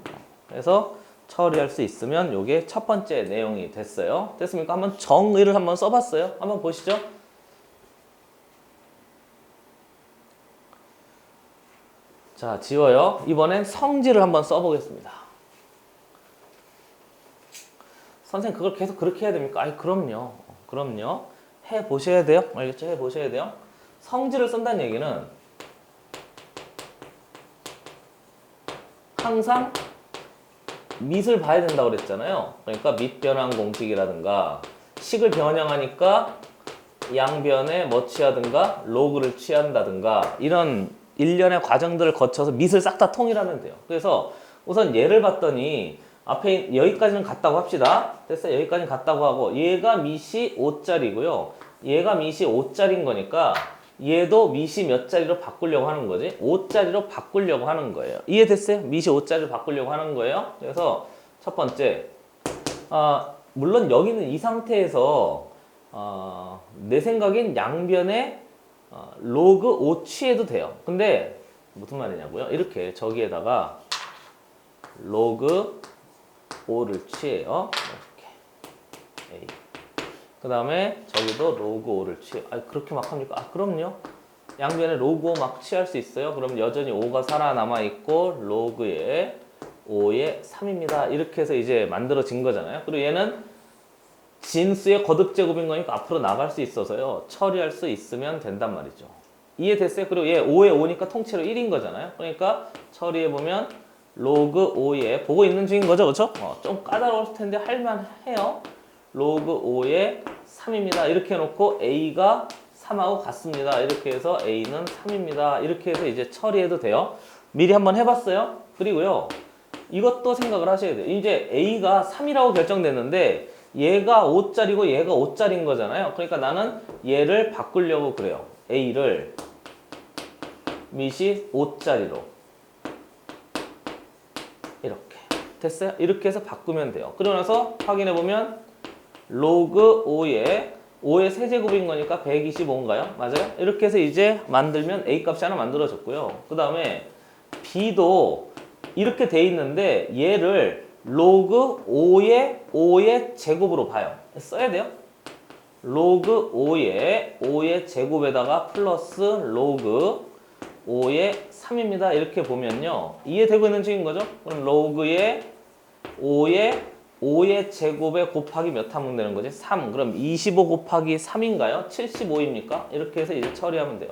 그래서 처리할 수 있으면 이게 첫 번째 내용이 됐어요. 됐습니까? 한번 정의를 한번 써봤어요. 한번 보시죠. 자, 지워요. 이번엔 성질을 한번 써보겠습니다. 선생님 그걸 계속 그렇게 해야 됩니까? 아이 그럼요. 그럼요. 해보셔야 돼요. 알겠죠? 해보셔야 돼요. 성질을 쓴다는 얘기는 항상 밑을 봐야 된다고 그랬잖아요. 그러니까 밑변환 공식이라든가 식을 변형하니까 양변에 뭐 취하든가 로그를 취한다든가 이런 일련의 과정들을 거쳐서 밑을 싹 다 통일하면 돼요. 그래서 우선 얘를 봤더니 앞에 여기까지는 같다고 합시다. 됐어요? 여기까지는 같다고 하고 얘가 밑이 5짜리고요. 얘가 밑이 5짜리인 거니까 얘도 밑이 몇 짜리로 바꾸려고 하는 거지? 5짜리로 바꾸려고 하는 거예요. 이해됐어요? 밑이 5짜리로 바꾸려고 하는 거예요. 그래서 첫 번째 물론 여기는 이 상태에서 내 생각엔 양변에 로그 5 취해도 돼요. 근데 무슨 말이냐고요? 이렇게 저기에다가 로그 5를 취해요. 이렇게. 그 다음에 저기도 로그 5를 취해. 그렇게 막 합니까? 그럼요. 양변에 로그 5 막 취할 수 있어요. 그럼 여전히 5가 살아남아 있고 로그에 5의 3입니다. 이렇게 해서 이제 만들어진 거잖아요. 그리고 얘는 진수의 거듭 제곱인 거니까 앞으로 나갈 수 있어서요. 처리할 수 있으면 된단 말이죠. 이해됐어요? 그리고 얘 5에 5니까 통째로 1인 거잖아요. 그러니까 처리해보면 로그 5에 보고 있는 중인 거죠. 그렇죠? 좀 까다로울 텐데 할만해요. 로그 5에 3입니다. 이렇게 해놓고 A가 3하고 같습니다. 이렇게 해서 A는 3입니다. 이렇게 해서 이제 처리해도 돼요. 미리 한번 해봤어요. 그리고요. 이것도 생각을 하셔야 돼요. 이제 A가 3이라고 결정됐는데 얘가 5짜리고 얘가 5짜리인 거잖아요. 그러니까 나는 얘를 바꾸려고 그래요. A를 밑이 5짜리로 이렇게 됐어요? 이렇게 해서 바꾸면 돼요. 그러고 나서 확인해보면 로그 5의 세제곱인 거니까 125인가요? 맞아요? 이렇게 해서 이제 만들면 A 값이 하나 만들어졌고요. 그 다음에 B도 이렇게 돼 있는데 얘를 로그 5의 제곱으로 봐요. 써야 돼요. 로그 5의 제곱에다가 플러스 로그 5의 3입니다. 이렇게 보면요. 이해되고 있는 중인 거죠? 그럼 로그의 5의 제곱에 곱하기 몇 하면 되는 거지? 3. 그럼 25 곱하기 3인가요? 75입니까? 이렇게 해서 이제 처리하면 돼요.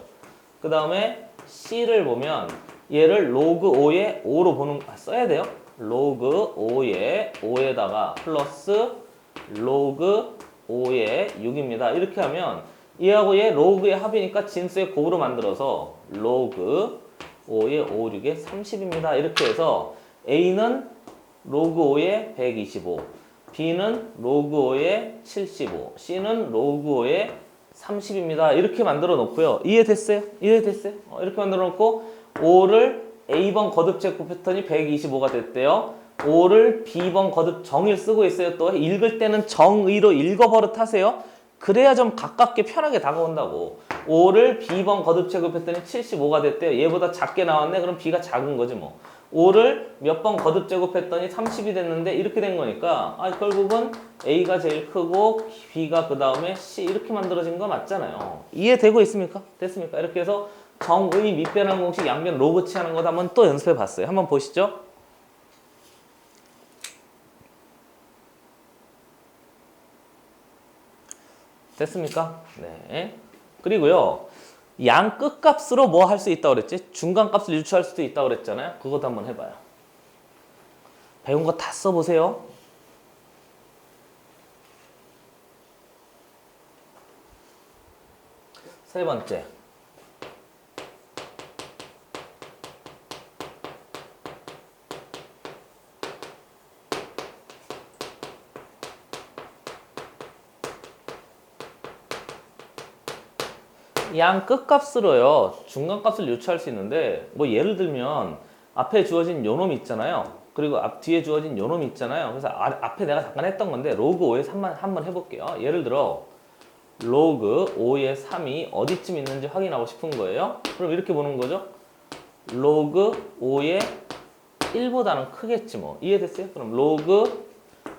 그 다음에 C를 보면 얘를 로그 5의 5로 보는, 써야 돼요. 로그 5에다가 플러스 로그 5의 6입니다. 이렇게 하면 얘하고 얘 로그의 합이니까 진수의 곱으로 만들어서 로그 5의 5, 6의 30입니다. 이렇게 해서 A는 로그 5의 125, B는 로그 5의 75, C는 로그 5의 30입니다. 이렇게 만들어 놓고요. 이해됐어요? 이해됐어요? 이렇게 만들어 놓고 5를 A번 거듭 제곱 패턴이 125가 됐대요. 5를 B번 거듭 정의를 쓰고 있어요. 또 읽을 때는 정의로 읽어버릇 하세요. 그래야 좀 가깝게 편하게 다가온다고. 5를 B번 거듭 제곱했더니 75가 됐대요. 얘보다 작게 나왔네? 그럼 B가 작은 거지 뭐. 5를 몇 번 거듭 제곱했더니 30이 됐는데 이렇게 된 거니까 결국은 A가 제일 크고 B가 그 다음에 C 이렇게 만들어진 거 맞잖아요. 이해되고 있습니까? 됐습니까? 이렇게 해서 정의 밑변환 공식 양변 로그 취하는 것 한번 또 연습해 봤어요. 한번 보시죠. 됐습니까? 네. 그리고요. 양 끝값으로 뭐 할 수 있다고 그랬지? 중간값을 유추할 수도 있다고 그랬잖아요. 그것도 한번 해봐요. 배운 거 다 써보세요. 세 번째. 양 끝값으로요 중간값을 유추할 수 있는데 뭐 예를 들면 앞에 주어진 요놈 있잖아요. 그리고 뒤에 주어진 요놈 있잖아요. 그래서 앞에 내가 잠깐 했던 건데 로그 5의 3만 한번 해볼게요. 예를 들어 로그 5의 3이 어디쯤 있는지 확인하고 싶은 거예요. 그럼 이렇게 보는 거죠. 로그 5의 1보다는 크겠지 뭐. 이해됐어요? 그럼 로그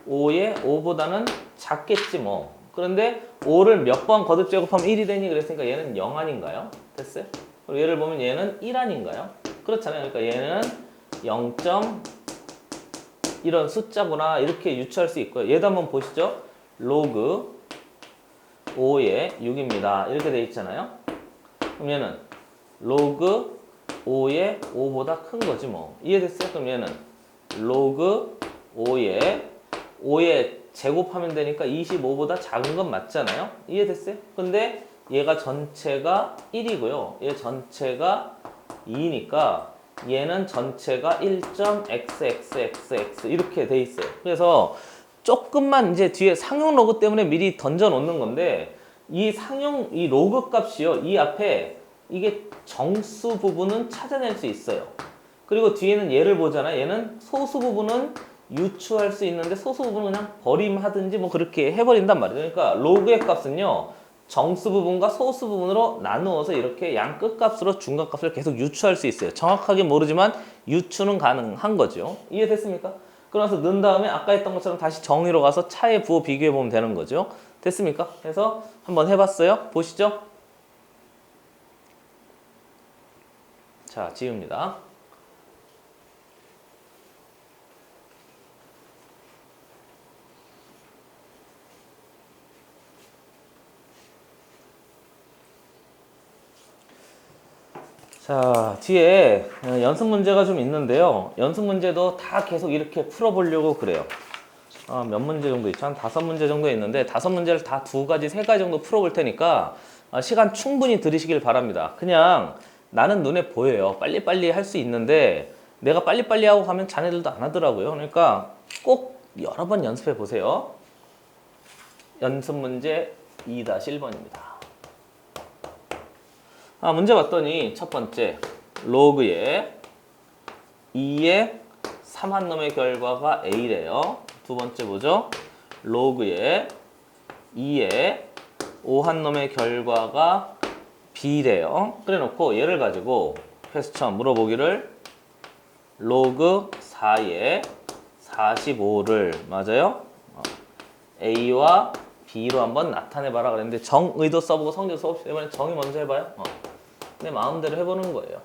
5의 5보다는 작겠지 뭐. 그런데 5를 몇 번 거듭 제곱하면 1이 되니 그랬으니까 얘는 0 아닌가요? 됐어요? 그리고 얘를 보면 얘는 1 아닌가요? 그렇잖아요. 그러니까 얘는 0. 이런 숫자구나 이렇게 유추할 수 있고요. 얘도 한번 보시죠. 로그 5의 6입니다. 이렇게 돼 있잖아요. 그럼 얘는 로그 5의 5보다 큰 거지 뭐. 이해됐어요? 그럼 얘는 로그 5의 제곱하면 되니까 25보다 작은 건 맞잖아요. 이해됐어요? 근데 얘가 전체가 1이고요. 얘 전체가 2니까 얘는 전체가 1.xxxx 이렇게 돼 있어요. 그래서 조금만 이제 뒤에 상용 로그 때문에 미리 던져 놓는 건데 이 상용 이 로그 값이요. 이 앞에 이게 정수 부분은 찾아낼 수 있어요. 그리고 뒤에는 얘를 보잖아요. 얘는 소수 부분은 유추할 수 있는데 소수 부분은 그냥 버림하든지 뭐 그렇게 해버린단 말이에요. 그러니까 로그의 값은요. 정수 부분과 소수 부분으로 나누어서 이렇게 양 끝값으로 중간값을 계속 유추할 수 있어요. 정확하게 모르지만 유추는 가능한 거죠. 이해됐습니까? 그러면서 넣은 다음에 아까 했던 것처럼 다시 정의로 가서 차에 부호 비교해 보면 되는 거죠. 됐습니까? 그래서 한번 해봤어요. 보시죠. 자, 지웁니다. 자, 뒤에 연습 문제가 좀 있는데요. 연습 문제도 다 계속 이렇게 풀어보려고 그래요. 몇 문제 정도 있죠? 한 5문제 정도 있는데 5문제를 다 2가지, 3가지 정도 풀어볼 테니까 시간 충분히 들이시길 바랍니다. 그냥 나는 눈에 보여요. 빨리빨리 할 수 있는데 내가 빨리빨리 하고 가면 자네들도 안 하더라고요. 그러니까 꼭 여러 번 연습해 보세요. 연습 문제 2-1번입니다. 문제 봤더니 첫 번째 로그의 2의 3한 놈의 결과가 A래요. 두 번째 뭐죠? 로그의 2의 5한 놈의 결과가 B래요. 그래 놓고 얘를 가지고 퀘스천 물어보기를 로그 4의 45를 맞아요? A와 B로 한번 나타내봐라 그랬는데 정의도 써보고 성질도 써봅시다. 이번엔 정의 먼저 해봐요. 내 마음대로 해보는 거예요.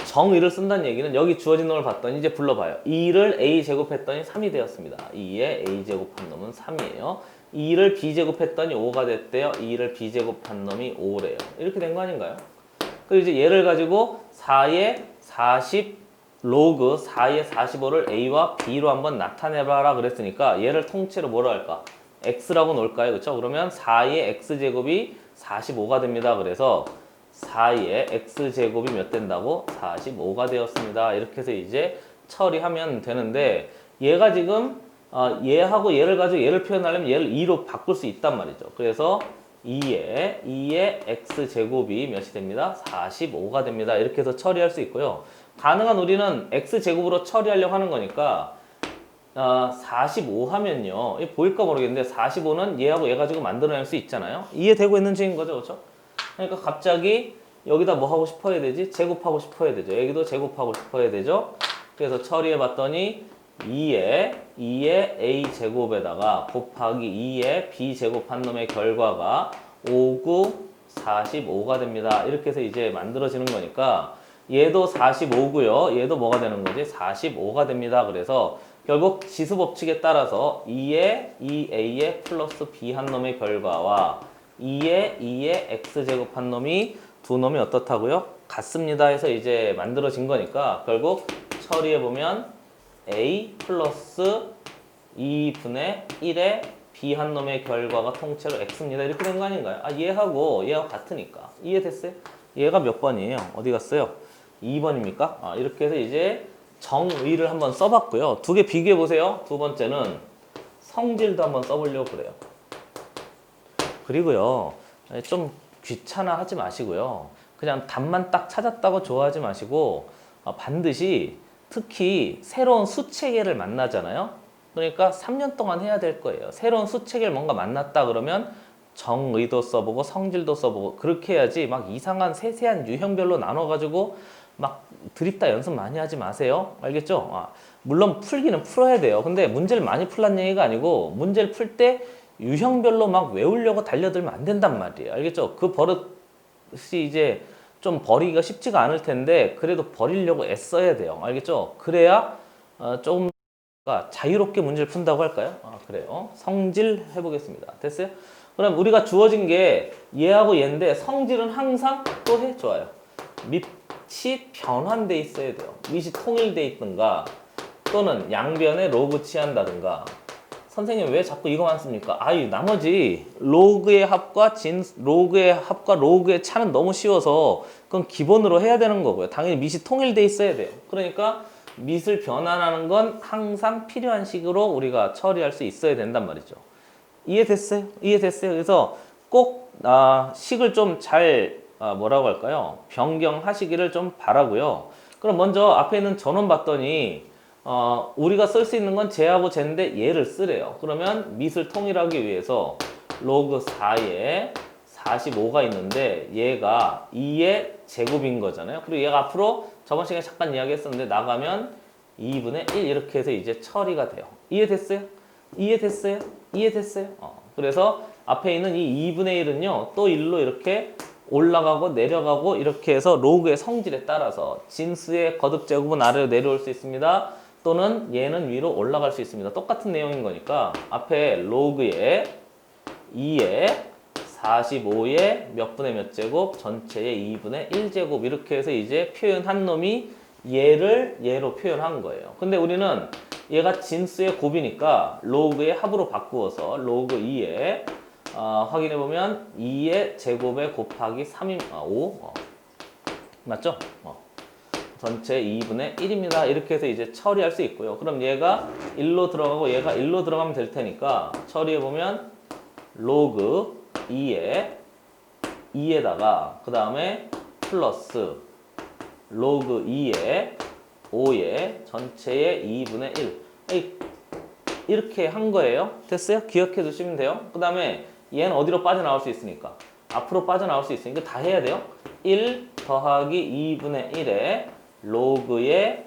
정의를 쓴다는 얘기는 여기 주어진 놈을 봤더니 이제 불러봐요. 2를 A 제곱했더니 3이 되었습니다. 2에 A 제곱한 놈은 3이에요. 2를 B 제곱했더니 5가 됐대요. 2를 B 제곱한 놈이 5래요. 이렇게 된 거 아닌가요? 그리고 이제 얘를 가지고 4에 40 로그 4에 45를 A와 B로 한번 나타내봐라 그랬으니까 얘를 통째로 뭐로 할까? X라고 놓을까요? 그렇죠? 그러면 4의 X제곱이 45가 됩니다. 그래서 4의 X제곱이 몇 된다고? 45가 되었습니다. 이렇게 해서 이제 처리하면 되는데 얘가 지금 얘하고 얘를 가지고 얘를 표현하려면 얘를 2로 바꿀 수 있단 말이죠. 그래서 2의 X제곱이 몇이 됩니다? 45가 됩니다. 이렇게 해서 처리할 수 있고요. 가능한 우리는 X제곱으로 처리하려고 하는 거니까 45 하면요. 이게 보일까 모르겠는데 45는 얘하고 얘 가지고 만들어낼 수 있잖아요. 이해되고 있는 중인 거죠. 그렇죠? 그러니까 갑자기 여기다 뭐 하고 싶어야 되지? 제곱하고 싶어야 되죠. 여기도 제곱하고 싶어야 되죠. 그래서 처리해 봤더니 2의 A제곱에다가 곱하기 2의 B제곱한 놈의 결과가 5, 9, 45가 됩니다. 이렇게 해서 이제 만들어지는 거니까 얘도 45고요. 얘도 뭐가 되는 거지? 45가 됩니다. 그래서 결국 지수 법칙에 따라서 2의 2a의 플러스 b 한 놈의 결과와 2의 x제곱 한 놈이 두 놈이 어떻다고요? 같습니다 해서 이제 만들어진 거니까 결국 처리해보면 a 플러스 2분의 1의 b 한 놈의 결과가 통째로 x입니다. 이렇게 된 거 아닌가요? 얘하고 같으니까. 이해됐어요? 얘가 몇 번이에요? 어디 갔어요? 2번입니까? 이렇게 해서 이제 정의를 한번 써봤고요. 두 개 비교해 보세요. 두 번째는 성질도 한번 써보려고 그래요. 그리고요, 좀 귀찮아 하지 마시고요. 그냥 답만 딱 찾았다고 좋아하지 마시고 반드시 특히 새로운 수체계를 만나잖아요. 그러니까 3년 동안 해야 될 거예요. 새로운 수체계를 뭔가 만났다 그러면 정의도 써보고 성질도 써보고 그렇게 해야지 막 이상한 세세한 유형별로 나눠가지고 막 드립다 연습 많이 하지 마세요. 알겠죠? 물론 풀기는 풀어야 돼요. 근데 문제를 많이 풀란 얘기가 아니고 문제를 풀 때 유형별로 막 외우려고 달려들면 안 된단 말이에요. 알겠죠? 그 버릇이 이제 좀 버리기가 쉽지가 않을 텐데 그래도 버리려고 애써야 돼요. 알겠죠? 그래야 조금 자유롭게 문제를 푼다고 할까요? 그래요. 성질 해보겠습니다. 됐어요? 그럼 우리가 주어진 게 얘하고 얘인데 성질은 항상 또 해? 좋아요. 밑이 변환돼 있어야 돼요. 밑이 통일돼 있든가 또는 양변에 로그 취한다든가 선생님 왜 자꾸 이거만 씁니까? 아이 나머지 로그의 합과 로그의 합과 로그의 차는 너무 쉬워서 그건 기본으로 해야 되는 거고요. 당연히 밑이 통일돼 있어야 돼요. 그러니까 밑을 변환하는 건 항상 필요한 식으로 우리가 처리할 수 있어야 된단 말이죠. 이해됐어요? 이해됐어요? 그래서 꼭 식을 좀 잘 뭐라고 할까요? 변경하시기를 좀 바라고요. 그럼 먼저 앞에 있는 전원 봤더니 우리가 쓸 수 있는 건 제하고 제인데 얘를 쓰래요. 그러면 밑을 통일하기 위해서 로그 4에 45가 있는데 얘가 2의 제곱인 거잖아요. 그리고 얘가 앞으로 저번 시간에 잠깐 이야기했었는데 나가면 2분의 1 이렇게 해서 이제 처리가 돼요. 이해됐어요? 이해됐어요? 이해됐어요? 그래서 앞에 있는 이 2분의 1은요 또 1로 이렇게 올라가고 내려가고 이렇게 해서 로그의 성질에 따라서 진수의 거듭 제곱은 아래로 내려올 수 있습니다. 또는 얘는 위로 올라갈 수 있습니다. 똑같은 내용인 거니까 앞에 로그의 2의 45의 몇 분의 몇 제곱 전체의 2분의 1제곱 이렇게 해서 이제 표현한 놈이 얘를 얘로 표현한 거예요. 근데 우리는 얘가 진수의 곱이니까 로그의 합으로 바꾸어서 로그 2의 확인해보면 2의 제곱에 곱하기 3이 5 맞죠? 전체 2분의 1입니다. 이렇게 해서 이제 처리할 수 있고요. 그럼 얘가 1로 들어가고 얘가 1로 들어가면 될 테니까 처리해보면 로그 2에다가 그 다음에 플러스 로그 2에 5에 전체의 2분의 1 이렇게 한 거예요. 됐어요? 기억해 두시면 돼요. 그 다음에 얘는 어디로 빠져나올 수 있으니까 앞으로 빠져나올 수 있으니까 다 해야 돼요. 1 더하기 2분의 1에 로그의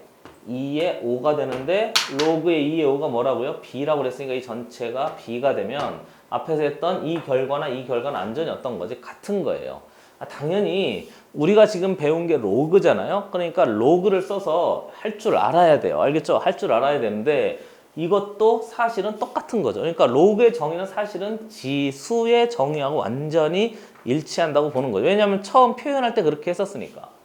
2의 5가 되는데 로그의 2의 5가 뭐라고요? b라고 그랬으니까 이 전체가 b가 되면 앞에서 했던 이 결과는 완전히 어떤 거지? 같은 거예요. 당연히 우리가 지금 배운 게 로그잖아요. 그러니까 로그를 써서 할 줄 알아야 돼요. 알겠죠? 할 줄 알아야 되는데 이것도 사실은 똑같은 거죠. 그러니까 로그의 정의는 사실은 지수의 정의하고 완전히 일치한다고 보는 거죠. 왜냐하면 처음 표현할 때 그렇게 했었으니까.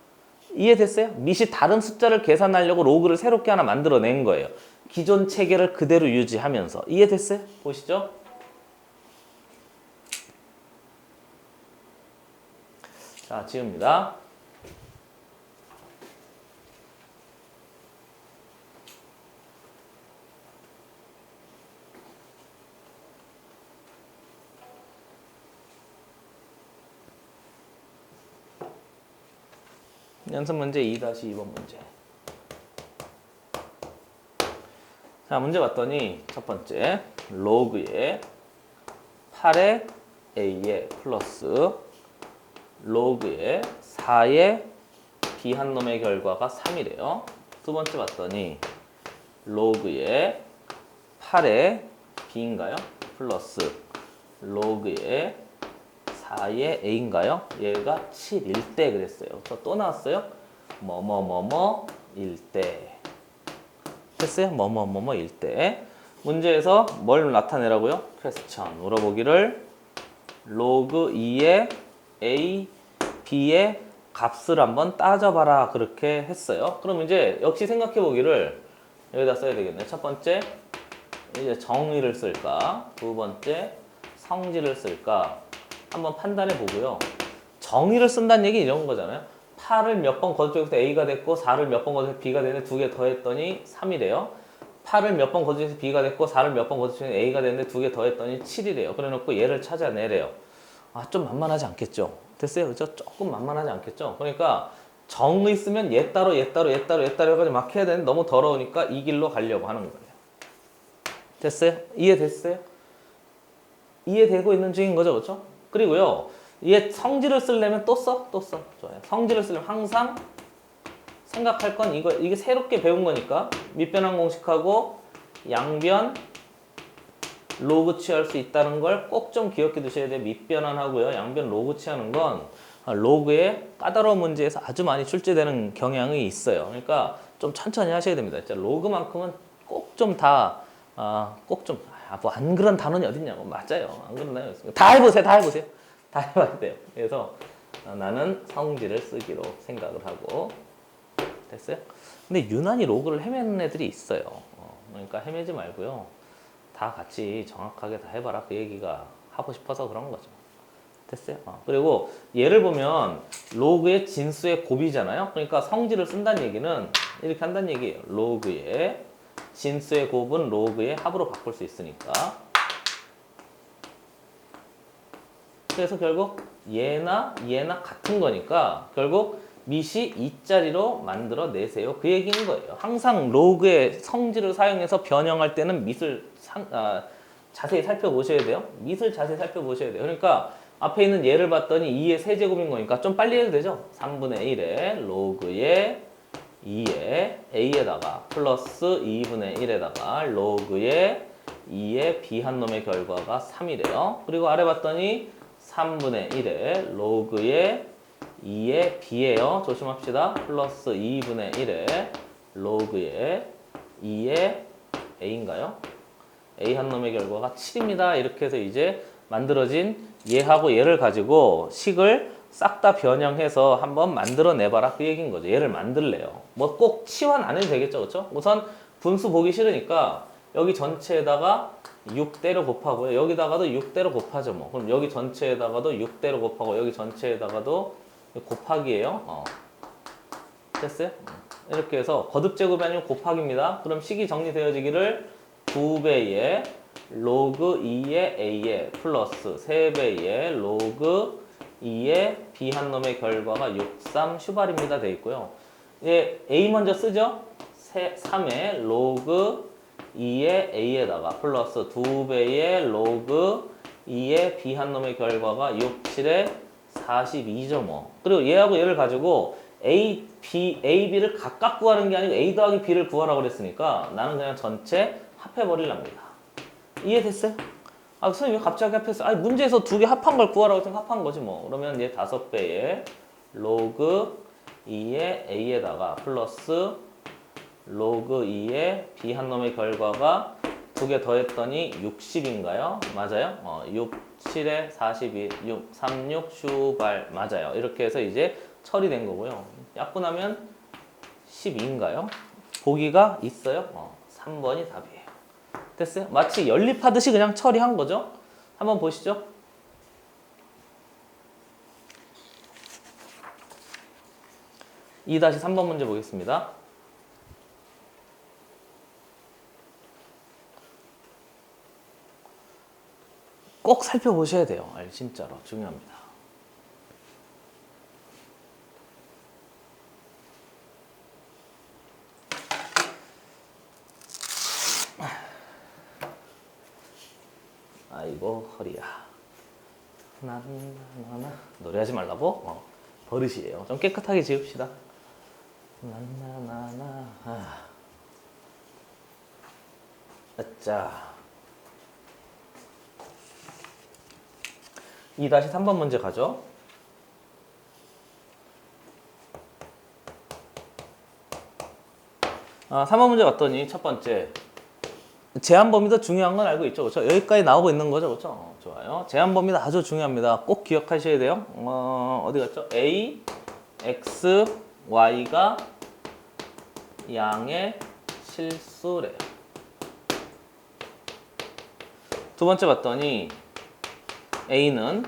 이해됐어요? 밑이 다른 숫자를 계산하려고 로그를 새롭게 하나 만들어낸 거예요. 기존 체계를 그대로 유지하면서. 이해됐어요? 보시죠. 자, 지웁니다. 연습 문제 2-2번 문제. 자, 문제 봤더니 첫 번째 로그에 8의 a에 플러스 로그에 4의 b 한 놈의 결과가 3이래요. 두 번째 봤더니 로그에 8의 b인가요? 플러스 로그에 4의 a인가요? 얘가 7일 때 그랬어요. 또 나왔어요. 뭐뭐뭐뭐 1대. 됐어요? 뭐뭐뭐뭐 1대. 문제에서 뭘 나타내라고요? 퀘스천 물어보기를 로그 2의 a, b의 값을 한번 따져봐라 그렇게 했어요. 그럼 이제 역시 생각해보기를 여기다 써야 되겠네. 첫 번째 이제 정의를 쓸까? 두 번째 성질을 쓸까? 한번 판단해 보고요. 정의를 쓴다는 얘기 이런 거잖아요. 8을 몇 번 거듭해서 A가 됐고 4를 몇 번 거듭해서 B가 되는데 두 개 더했더니 3이래요. 8을 몇 번 거듭해서 B가 됐고 4를 몇 번 거듭해서 A가 됐는데 두 개 더했더니 7이래요. 그래놓고 얘를 찾아내래요. 좀 만만하지 않겠죠? 됐어요? 그죠? 조금 만만하지 않겠죠? 그러니까 정의 쓰면 얘 따로 얘 따로 얘 따로 얘 따로 해가지고 막 해야 되는데 너무 더러우니까 이 길로 가려고 하는 거예요. 됐어요? 이해됐어요? 이해되고 있는 중인 거죠, 그렇죠? 그리고요, 얘 성질을 쓰려면 또 써? 또 써. 좋아요. 성질을 쓰려면 항상 생각할 건 이게 새롭게 배운 거니까 밑변환 공식하고 양변 로그 취할 수 있다는 걸 꼭 좀 기억해 두셔야 돼요. 밑변환하고요, 양변 로그 취하는 건 로그의 까다로운 문제에서 아주 많이 출제되는 경향이 있어요. 그러니까 좀 천천히 하셔야 됩니다. 진짜 로그만큼은 꼭 좀 다, 꼭 좀, 뭐 안 그런 단원이 어딨냐고. 맞아요. 안 그런 단원이 없습니다. 다 해보세요. 다 해보세요. 다 해봐야 돼요. 그래서 나는 성질을 쓰기로 생각을 하고. 됐어요? 근데 유난히 로그를 헤매는 애들이 있어요. 그러니까 헤매지 말고요. 다 같이 정확하게 다 해봐라. 그 얘기가 하고 싶어서 그런 거죠. 됐어요? 그리고 얘를 보면 로그의 진수의 곱이잖아요. 그러니까 성질을 쓴다는 얘기는 이렇게 한다는 얘기예요. 로그의 진수의 곱은 로그의 합으로 바꿀 수 있으니까. 그래서 결국 얘나 같은 거니까 결국 밑이 2자리로 만들어 내세요. 그 얘기인 거예요. 항상 로그의 성질을 사용해서 변형할 때는 밑을 자세히 살펴보셔야 돼요. 밑을 자세히 살펴보셔야 돼요. 그러니까 앞에 있는 얘를 봤더니 2의 세제곱인 거니까 좀 빨리 해도 되죠. 3분의 1에 로그의 2의 a에다가 플러스 2분의 1에다가 로그의 2의 b 한 놈의 결과가 3이래요. 그리고 아래 봤더니 3분의 1에 로그의 2의 b예요. 조심합시다. 플러스 2분의 1에 로그의 2의 a인가요? a 한 놈의 결과가 7입니다. 이렇게 해서 이제 만들어진 얘하고 얘를 가지고 식을 싹 다 변형해서 한번 만들어내봐라. 그 얘기인 거죠. 얘를 만들래요. 뭐 꼭 치환 안 해도 되겠죠. 그렇죠? 우선 분수 보기 싫으니까 여기 전체에다가 6대로 곱하고요. 여기다가도 6대로 곱하죠. 뭐. 그럼 여기 전체에다가도 6대로 곱하고 여기 전체에다가도 곱하기예요. 됐어요? 이렇게 해서 거듭제곱이 아니면 곱하기입니다. 그럼 식이 정리되어지기를 2배의 로그 2의 a의 플러스 3배의 로그 2의 b 한 놈의 결과가 6, 3 슈발입니다. 돼 있고요. 예, a 먼저 쓰죠? 3의 로그 2의 a에다가 플러스 2배의 로그 2의 b 한 놈의 결과가 6, 7의 42죠 뭐. 그리고 얘하고 얘를 가지고 a, b를 각각 구하는 게 아니고 a 더하기 b를 구하라고 그랬으니까 나는 그냥 전체 합해버리랍니다. 이해됐어요? 선생님 왜 갑자기 합했어요? 아니 문제에서 두 개 합한 걸 구하라고 했으면 합한 거지 뭐. 그러면 얘 5배의 로그 2의 a에다가 플러스 로그 2의 b 한 놈의 결과가 두 개 더했더니 60인가요? 맞아요? 6, 7에 42, 6, 3, 6 슈발 맞아요. 이렇게 해서 이제 처리된 거고요. 약분하면 12인가요? 보기가 있어요? 3번이 답이에요. 됐어요? 마치 연립하듯이 그냥 처리한 거죠? 한번 보시죠. 이 다시 3번 문제 보겠습니다. 꼭 살펴보셔야 돼요. 진짜로 중요합니다. 아이고 허리야. 나나나 노래하지 말라고? 버릇이에요. 좀 깨끗하게 지읍시다. 나나나나 자 2-3번 문제 가죠. 아, 3번 문제 봤더니 첫 번째 제한 범위도 중요한 건 알고 있죠. 그렇죠? 여기까지 나오고 있는 거죠. 그렇죠? 좋아요. 제한 범위도 아주 중요합니다. 꼭 기억하셔야 돼요. 어디 갔죠? A, X, Y가 양의 실수래요. 두 번째 봤더니 A는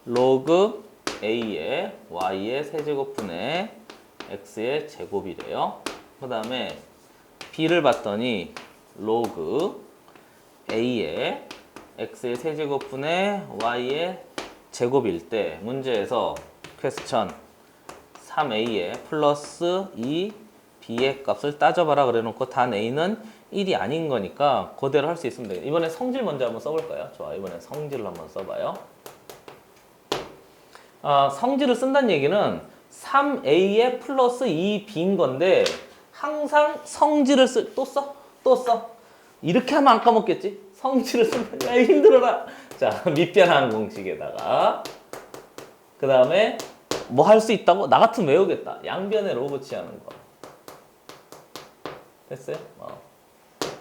로그 A의 Y의 세제곱분의 X의 제곱이래요. 그 다음에 B를 봤더니 로그 A의 X의 세제곱분의 Y의 제곱일 때 문제에서 퀘스천 3A의 플러스 2B의 값을 따져봐라 그래놓고 단 A는 1이 아닌 거니까 그대로 할 수 있으면 되겠다. 이번에 성질 먼저 한번 써볼까요? 좋아, 이번에 성질을 한번 써봐요. 성질을 쓴다는 얘기는 3A의 플러스 2B인 건데 항상 성질을 또 써? 또 써? 이렇게 하면 안 까먹겠지? 성질을 쓴다. 야, 힘들어라. 자, 밑변환 공식에다가 그 다음에 뭐 할 수 있다고? 나 같으면 외우겠다. 양변의 로그 취하는 거. 됐어요?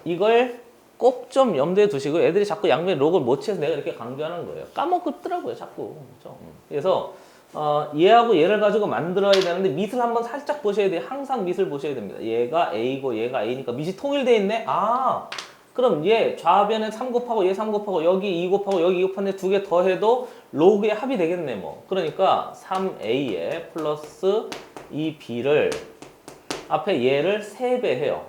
이걸 꼭 좀 염두에 두시고 애들이 자꾸 양변의 로그를 못 취해서 내가 이렇게 강조하는 거예요. 까먹더라고요, 자꾸. 그렇죠? 그래서 얘하고 얘를 가지고 만들어야 되는데 밑을 한번 살짝 보셔야 돼요. 항상 밑을 보셔야 됩니다. 얘가 A고 얘가 A니까 밑이 통일되어 있네? 그럼 얘 좌변에 3 곱하고 얘 3 곱하고 여기 2 곱하고 여기 2 곱하는데 두 개 더해도 로그의 합이 되겠네 뭐. 그러니까 3a에 플러스 2b를 앞에 얘를 3배 해요.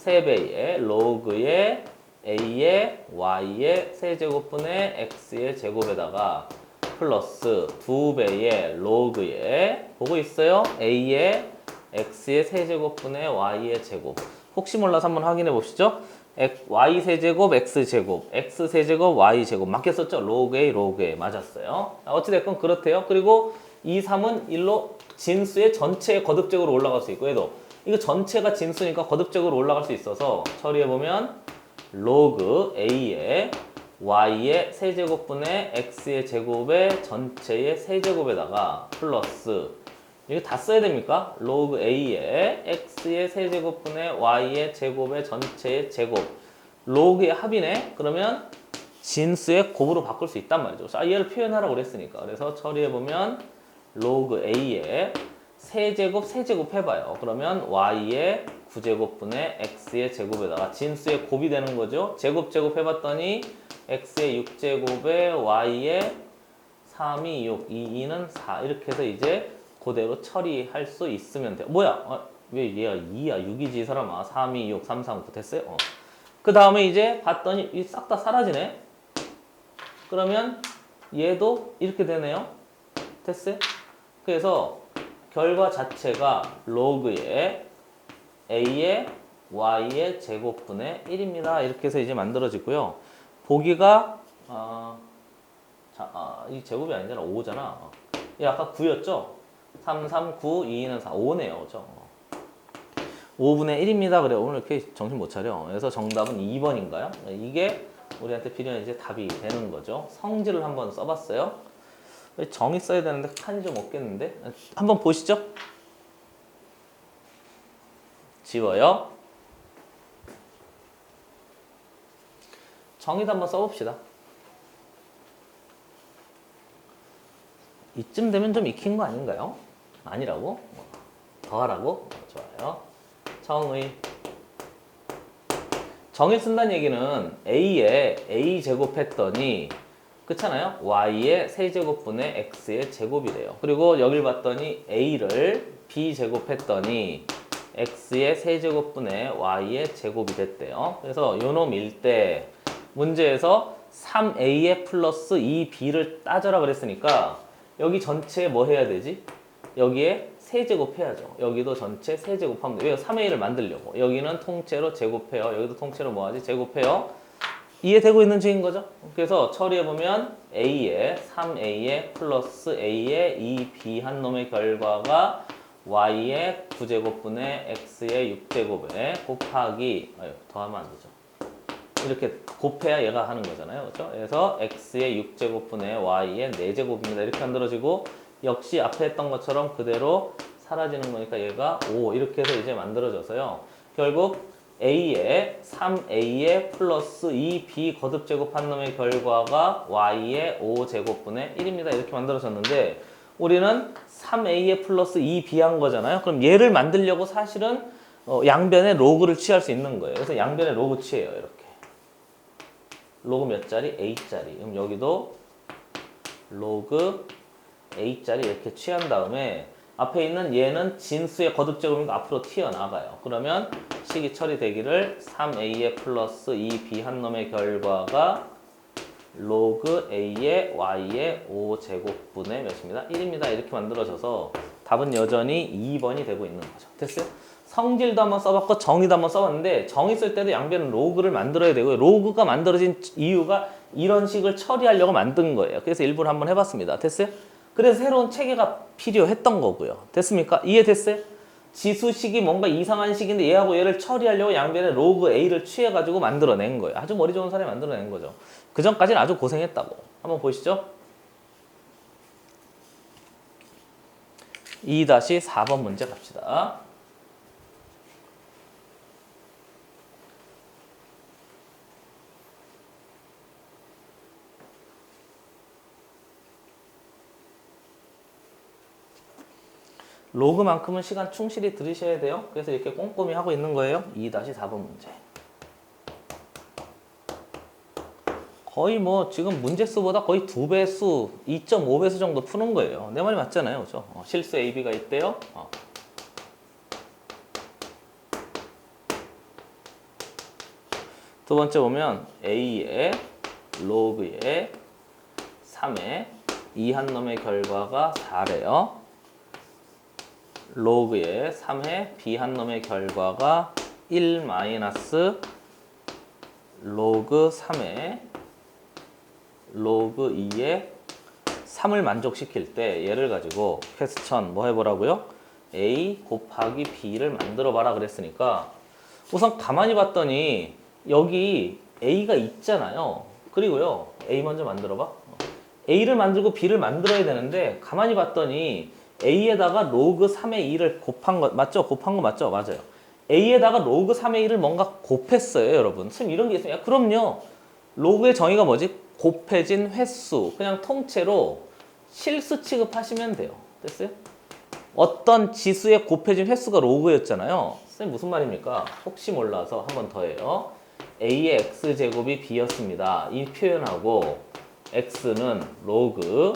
3배의 로그의 a의 y의 세제곱분의 x의 제곱에다가 플러스 2배의 로그의 보고 있어요? a의 x의 세제곱분의 y의 제곱. 혹시 몰라서 한번 확인해 보시죠. y 세제곱 x 제곱 x 세제곱 y 제곱 맞겠었죠? 로그 a 로그 a 맞았어요. 어찌됐건 그렇대요. 그리고 2, 3은 1로 진수의 전체의 거듭적으로 올라갈 수 있고 얘도 이거 전체가 진수니까 거듭적으로 올라갈 수 있어서 처리해보면 로그 a의 y의 세제곱분의 x의 제곱의 전체의 세제곱에다가 플러스 이거 다 써야 됩니까? 로그 a의 x의 세제곱분의 y의 제곱의 전체의 제곱 로그의 합이네? 그러면 진수의 곱으로 바꿀 수 있단 말이죠. 자, 얘를 표현하라고 그랬으니까 그래서 처리해보면 로그 a의 세제곱 세제곱 해봐요. 그러면 y의 9제곱분의 x의 제곱에다가 진수의 곱이 되는 거죠. 제곱 해봤더니 x의 6제곱에 y의 3이 6, 2는 4 이렇게 해서 이제 그대로 처리할 수 있으면 돼요. 뭐야? 왜 얘가 2야? 6이지 이 사람아. 3, 2, 6, 3, 4, 9 됐어요? 그 다음에 이제 봤더니 싹 다 사라지네. 그러면 얘도 이렇게 되네요. 됐어요? 그래서 결과 자체가 로그의 a의 y의 제곱분의 1입니다. 이렇게 해서 이제 만들어지고요. 보기가 이 제곱이 아니잖아. 5잖아. 얘 아까 9였죠? 3, 3, 9, 2는 4. 5네요. 그죠? 5분의 1입니다. 그래. 오늘 이렇게 정신 못 차려. 그래서 정답은 2번인가요? 이게 우리한테 필요한 이제 답이 되는 거죠. 성질을 한번 써봤어요. 정의 써야 되는데 칸이 좀 없겠는데? 한번 보시죠. 지워요. 정의도 한번 써봅시다. 이쯤 되면 좀 익힌 거 아닌가요? 아니라고? 더 하라고? 좋아요. 정의 쓴다는 얘기는 a에 a 제곱했더니 그렇잖아요. y의 세제곱분의 x의 제곱이래요. 그리고 여길 봤더니 a를 b 제곱했더니 x의 세제곱분의 y의 제곱이 됐대요. 그래서 요놈일 때 문제에서 3a의 플러스 2b를 따져라 그랬으니까 여기 전체에 뭐 해야 되지? 여기에 세제곱 해야죠. 여기도 전체 세제곱하면 돼요. 왜 3a를 만들려고. 여기는 통째로 제곱해요. 여기도 통째로 뭐하지? 제곱해요. 이해되고 있는 중인 거죠? 그래서 처리해보면 a의 3a의 플러스 a의 2b 한 놈의 결과가 y의 9제곱분의 x의 6제곱에 곱하기 더하면 안 되죠. 이렇게 곱해야 얘가 하는 거잖아요. 그렇죠? 그래서 x의 6제곱분의 y의 4제곱입니다. 이렇게 만들어지고 역시 앞에 했던 것처럼 그대로 사라지는 거니까 얘가 5 이렇게 해서 이제 만들어져서요. 결국 a의 3a의 플러스 2b 거듭제곱한 놈의 결과가 y의 5제곱분의 1입니다. 이렇게 만들어졌는데 우리는 3a의 플러스 2b 한 거잖아요. 그럼 얘를 만들려고 사실은 양변에 로그를 취할 수 있는 거예요. 그래서 양변에 로그 취해요. 이렇게. 로그 몇 자리? a자리. 그럼 여기도 로그 a자리 이렇게 취한 다음에 앞에 있는 얘는 진수의 거듭제곱이니까 앞으로 튀어나가요. 그러면 식이 처리되기를 3a의 플러스 2b 한 놈의 결과가 로그 a의 y의 5제곱분의 몇입니다? 1입니다. 이렇게 만들어져서 답은 여전히 2번이 되고 있는 거죠. 됐어요? 성질도 한번 써봤고 정의도 한번 써봤는데 정의 쓸 때도 양변은 로그를 만들어야 되고요. 로그가 만들어진 이유가 이런 식을 처리하려고 만든 거예요. 그래서 일부러 한번 해봤습니다. 됐어요? 그래서 새로운 체계가 필요했던 거고요. 됐습니까? 이해됐어요? 지수식이 뭔가 이상한 식인데 얘하고 얘를 처리하려고 양변에 로그 A를 취해가지고 만들어낸 거예요. 아주 머리 좋은 사람이 만들어낸 거죠. 그 전까지는 아주 고생했다고. 한번 보시죠. 2-4번 문제 갑시다. 로그만큼은 시간 충실히 들으셔야 돼요. 그래서 이렇게 꼼꼼히 하고 있는 거예요. 2-4번 문제. 거의 뭐 지금 문제수보다 거의 2배수, 2.5배수 정도 푸는 거예요. 내 말이 맞잖아요. 그죠? 실수 AB가 있대요. 두 번째 보면 A의 로그의 3의 2 한 놈의 결과가 4래요. 로그의 3의 B 한 놈의 결과가 1 마이너스 로그 3의 로그 2의 3을 만족시킬 때 얘를 가지고 퀘스천 뭐 해보라고요? A 곱하기 B를 만들어 봐라 그랬으니까 우선 가만히 봤더니 여기 A가 있잖아요. 그리고요 A 먼저 만들어 봐. A를 만들고 B를 만들어야 되는데 가만히 봤더니 A에다가 로그 3의 2를 곱한 거 맞죠? 곱한 거 맞죠? 맞아요. A에다가 로그 3의 2를 뭔가 곱했어요, 여러분. 선생님 이런 게 있어요. 그럼요. 로그의 정의가 뭐지? 곱해진 횟수. 그냥 통째로 실수 취급하시면 돼요. 됐어요? 어떤 지수의 곱해진 횟수가 로그였잖아요. 선생님 무슨 말입니까? 혹시 몰라서 한 번 더 해요. A의 X제곱이 B였습니다. 이 표현하고 X는 로그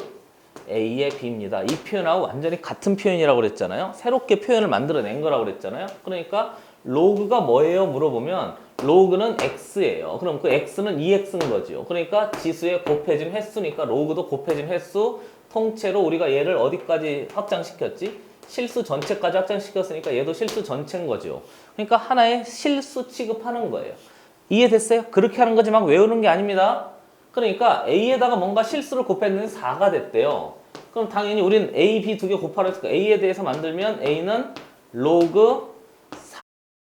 A의 B입니다. 이 표현하고 완전히 같은 표현이라고 그랬잖아요. 새롭게 표현을 만들어낸 거라고 그랬잖아요. 그러니까 로그가 뭐예요? 물어보면 로그는 X예요. 그럼 그 X는 2X인 거죠. 그러니까 지수의 곱해진 횟수니까 로그도 곱해진 횟수 통째로 우리가 얘를 어디까지 확장시켰지? 실수 전체까지 확장시켰으니까 얘도 실수 전체인 거죠. 그러니까 하나의 실수 취급하는 거예요. 이해됐어요? 그렇게 하는 거지 막 외우는 게 아닙니다. 그러니까 A에다가 뭔가 실수를 곱했는데 4가 됐대요. 그럼 당연히 우리는 A, B 두 개 곱하라 했으니까 A에 대해서 만들면 A는 로그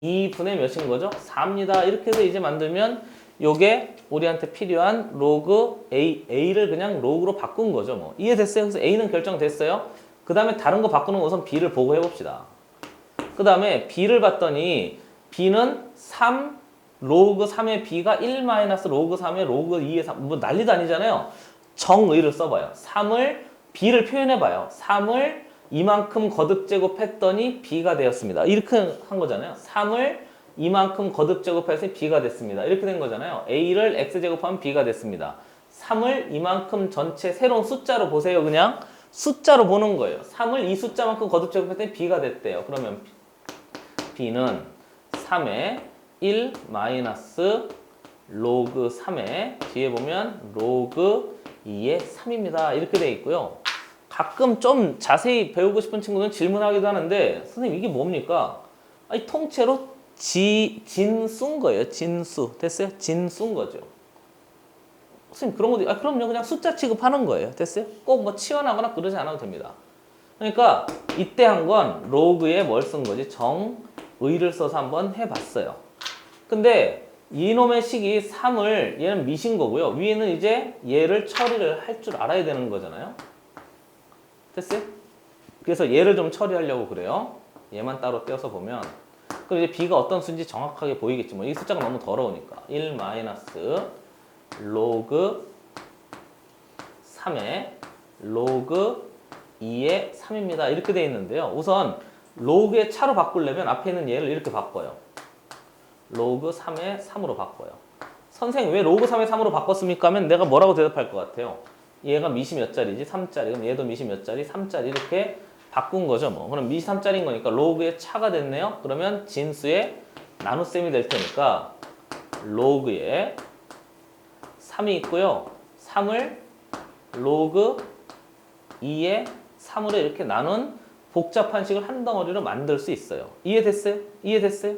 2분의 몇인 거죠? 4입니다. 이렇게 해서 이제 만들면 요게 우리한테 필요한 로그 A를 그냥 로그로 바꾼 거죠. 뭐 이해됐어요? 그래서 A는 결정됐어요. 그 다음에 다른 거 바꾸는 거 우선 B를 보고 해봅시다. 그 다음에 B를 봤더니 B는 3 로그 3의 B가 1 마이너스 로그 3의 로그 2의 3 뭐 난리도 아니잖아요. 정의를 써봐요. 3을 B를 표현해봐요. 3을 이만큼 거듭 제곱했더니 B가 되었습니다. 이렇게 한 거잖아요. 3을 이만큼 거듭 제곱해서 B가 됐습니다. 이렇게 된 거잖아요. A를 X제곱하면 B가 됐습니다. 3을 이만큼 전체 새로운 숫자로 보세요. 그냥 숫자로 보는 거예요. 3을 이 숫자만큼 거듭 제곱했더니 B가 됐대요. 그러면 B는 3의 1 마이너스 로그 3의 뒤에 보면 로그 2의 3입니다. 이렇게 돼 있고요. 가끔 좀 자세히 배우고 싶은 친구는 질문하기도 하는데 선생님 이게 뭡니까? 아니 통째로 진수인 거예요. 진수. 됐어요? 진수인 거죠. 선생님 그런 것도 그럼요. 그냥 숫자 취급하는 거예요. 됐어요? 꼭 뭐 치환하거나 그러지 않아도 됩니다. 그러니까 이때 한 건 로그에 뭘 쓴 거지? 정의를 써서 한번 해봤어요. 근데 이놈의 식이 3을 얘는 미신 거고요. 위에는 이제 얘를 처리를 할 줄 알아야 되는 거잖아요. 됐어요? 그래서 얘를 좀 처리하려고 그래요. 얘만 따로 떼어서 보면 그럼 이제 B가 어떤 수인지 정확하게 보이겠지. 뭐 이 숫자가 너무 더러우니까 1 마이너스 로그 3의 로그 2의 3입니다. 이렇게 돼 있는데요. 우선 로그의 차로 바꾸려면 앞에 있는 얘를 이렇게 바꿔요. 로그 3의 3으로 바꿔요. 선생님 왜 로그 3의 3으로 바꿨습니까? 하면 내가 뭐라고 대답할 것 같아요? 얘가 미시 몇 짜리지? 3짜리. 그럼 얘도 미시 몇 짜리? 3짜리. 이렇게 바꾼 거죠. 뭐. 그럼 미시 3짜리인 거니까 로그의 차가 됐네요. 그러면 진수의 나눗셈이 될 테니까 로그에 3이 있고요. 3을 로그 2의 3으로 이렇게 나눈 복잡한 식을 한 덩어리로 만들 수 있어요. 이해됐어요? 이해됐어요?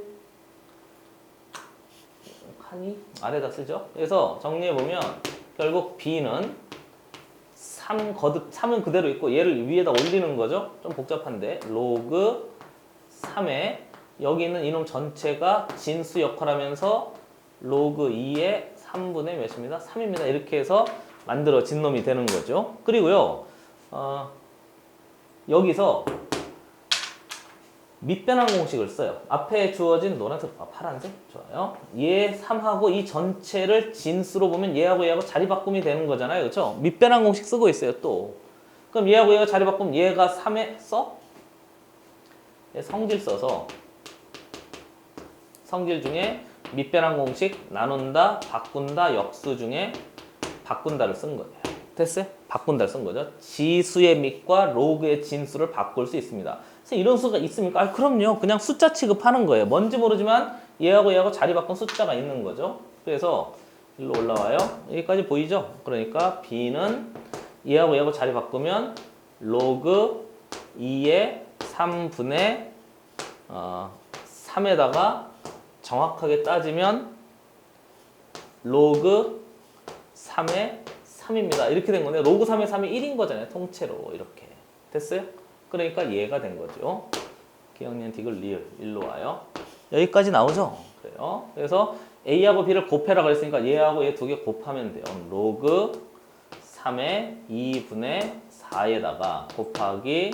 칸이 아래다 쓰죠. 그래서 정리해보면 결국 B는 3은 그대로 있고 얘를 위에다 올리는 거죠. 좀 복잡한데 로그 3에 여기 있는 이놈 전체가 진수 역할하면서 로그 2의 3분의 몇입니다? 3입니다. 이렇게 해서 만들어진 놈이 되는 거죠. 그리고요 여기서 밑변환 공식을 써요. 앞에 주어진 노란색, 파란색? 좋아요. 얘 3하고 이 전체를 진수로 보면 얘하고 얘하고 자리 바꿈이 되는 거잖아요. 그렇죠? 밑변환 공식 쓰고 있어요, 또. 그럼 얘하고 얘가 자리 바꾸면 얘가 3에 써? 얘 성질 써서 성질 중에 밑변환 공식 나눈다, 바꾼다, 역수 중에 바꾼다를 쓴 거예요. 됐어요? 바꾼다를 쓴 거죠. 지수의 밑과 로그의 진수를 바꿀 수 있습니다. 선생님 이런 수가 있습니까? 아, 그럼요. 그냥 숫자 취급하는 거예요. 뭔지 모르지만 얘하고 얘하고 자리 바꾼 숫자가 있는 거죠. 그래서 일로 올라와요. 여기까지 보이죠? 그러니까 b는 얘하고 얘하고 자리 바꾸면 로그 2의 3분의 3에다가 정확하게 따지면 로그 3의 3입니다. 이렇게 된 건데 로그 3의 3이 1인 거잖아요. 통째로 이렇게. 됐어요? 그러니까 얘가 된 거죠. 기억니은 디귿 리을 일로 와요. 여기까지 나오죠? 그래요. 그래서 A하고 B를 곱해라 그랬으니까 얘하고 얘 두 개 곱하면 돼요. 로그 3의 2분의 4에다가 곱하기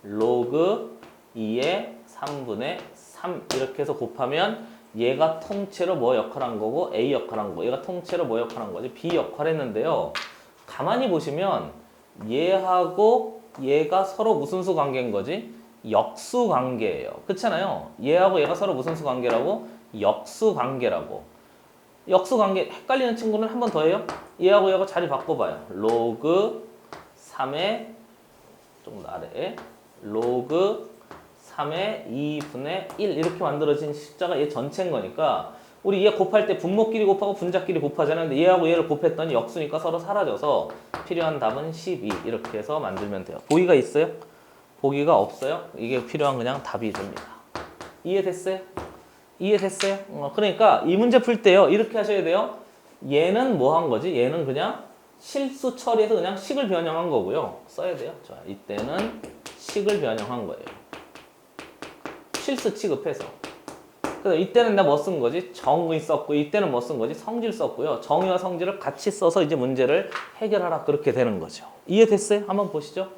로그 2의 3분의 3 이렇게 해서 곱하면 얘가 통째로 뭐 역할한 거고 A 역할한 거고 얘가 통째로 뭐 역할한 거지 B 역할 했는데요. 가만히 보시면 얘하고 얘가 서로 무슨 수 관계인 거지? 역수 관계예요. 그렇잖아요. 얘하고 얘가 서로 무슨 수 관계라고? 역수 관계라고. 역수 관계 헷갈리는 친구는 한 번 더 해요. 얘하고 얘하고 자리 바꿔봐요. 로그 3의 좀 아래 로그 3의 2분의 1 이렇게 만들어진 숫자가 얘 전체인 거니까 우리 얘 곱할 때 분모끼리 곱하고 분자끼리 곱하잖아요. 근데 얘하고 얘를 곱했더니 역수니까 서로 사라져서 필요한 답은 12 이렇게 해서 만들면 돼요. 보기가 있어요? 보기가 없어요? 이게 필요한 그냥 답이 됩니다. 이해됐어요? 이해됐어요? 그러니까 이 문제 풀 때요. 이렇게 하셔야 돼요. 얘는 뭐 한 거지? 얘는 그냥 실수 처리해서 그냥 식을 변형한 거고요. 써야 돼요. 자, 이때는 식을 변형한 거예요. 실수 취급해서. 그래서 이때는 내가 뭐 쓴 거지? 정의 썼고 이때는 뭐 쓴 거지? 성질 썼고요. 정의와 성질을 같이 써서 이제 문제를 해결하라 그렇게 되는 거죠. 이해됐어요? 한번 보시죠.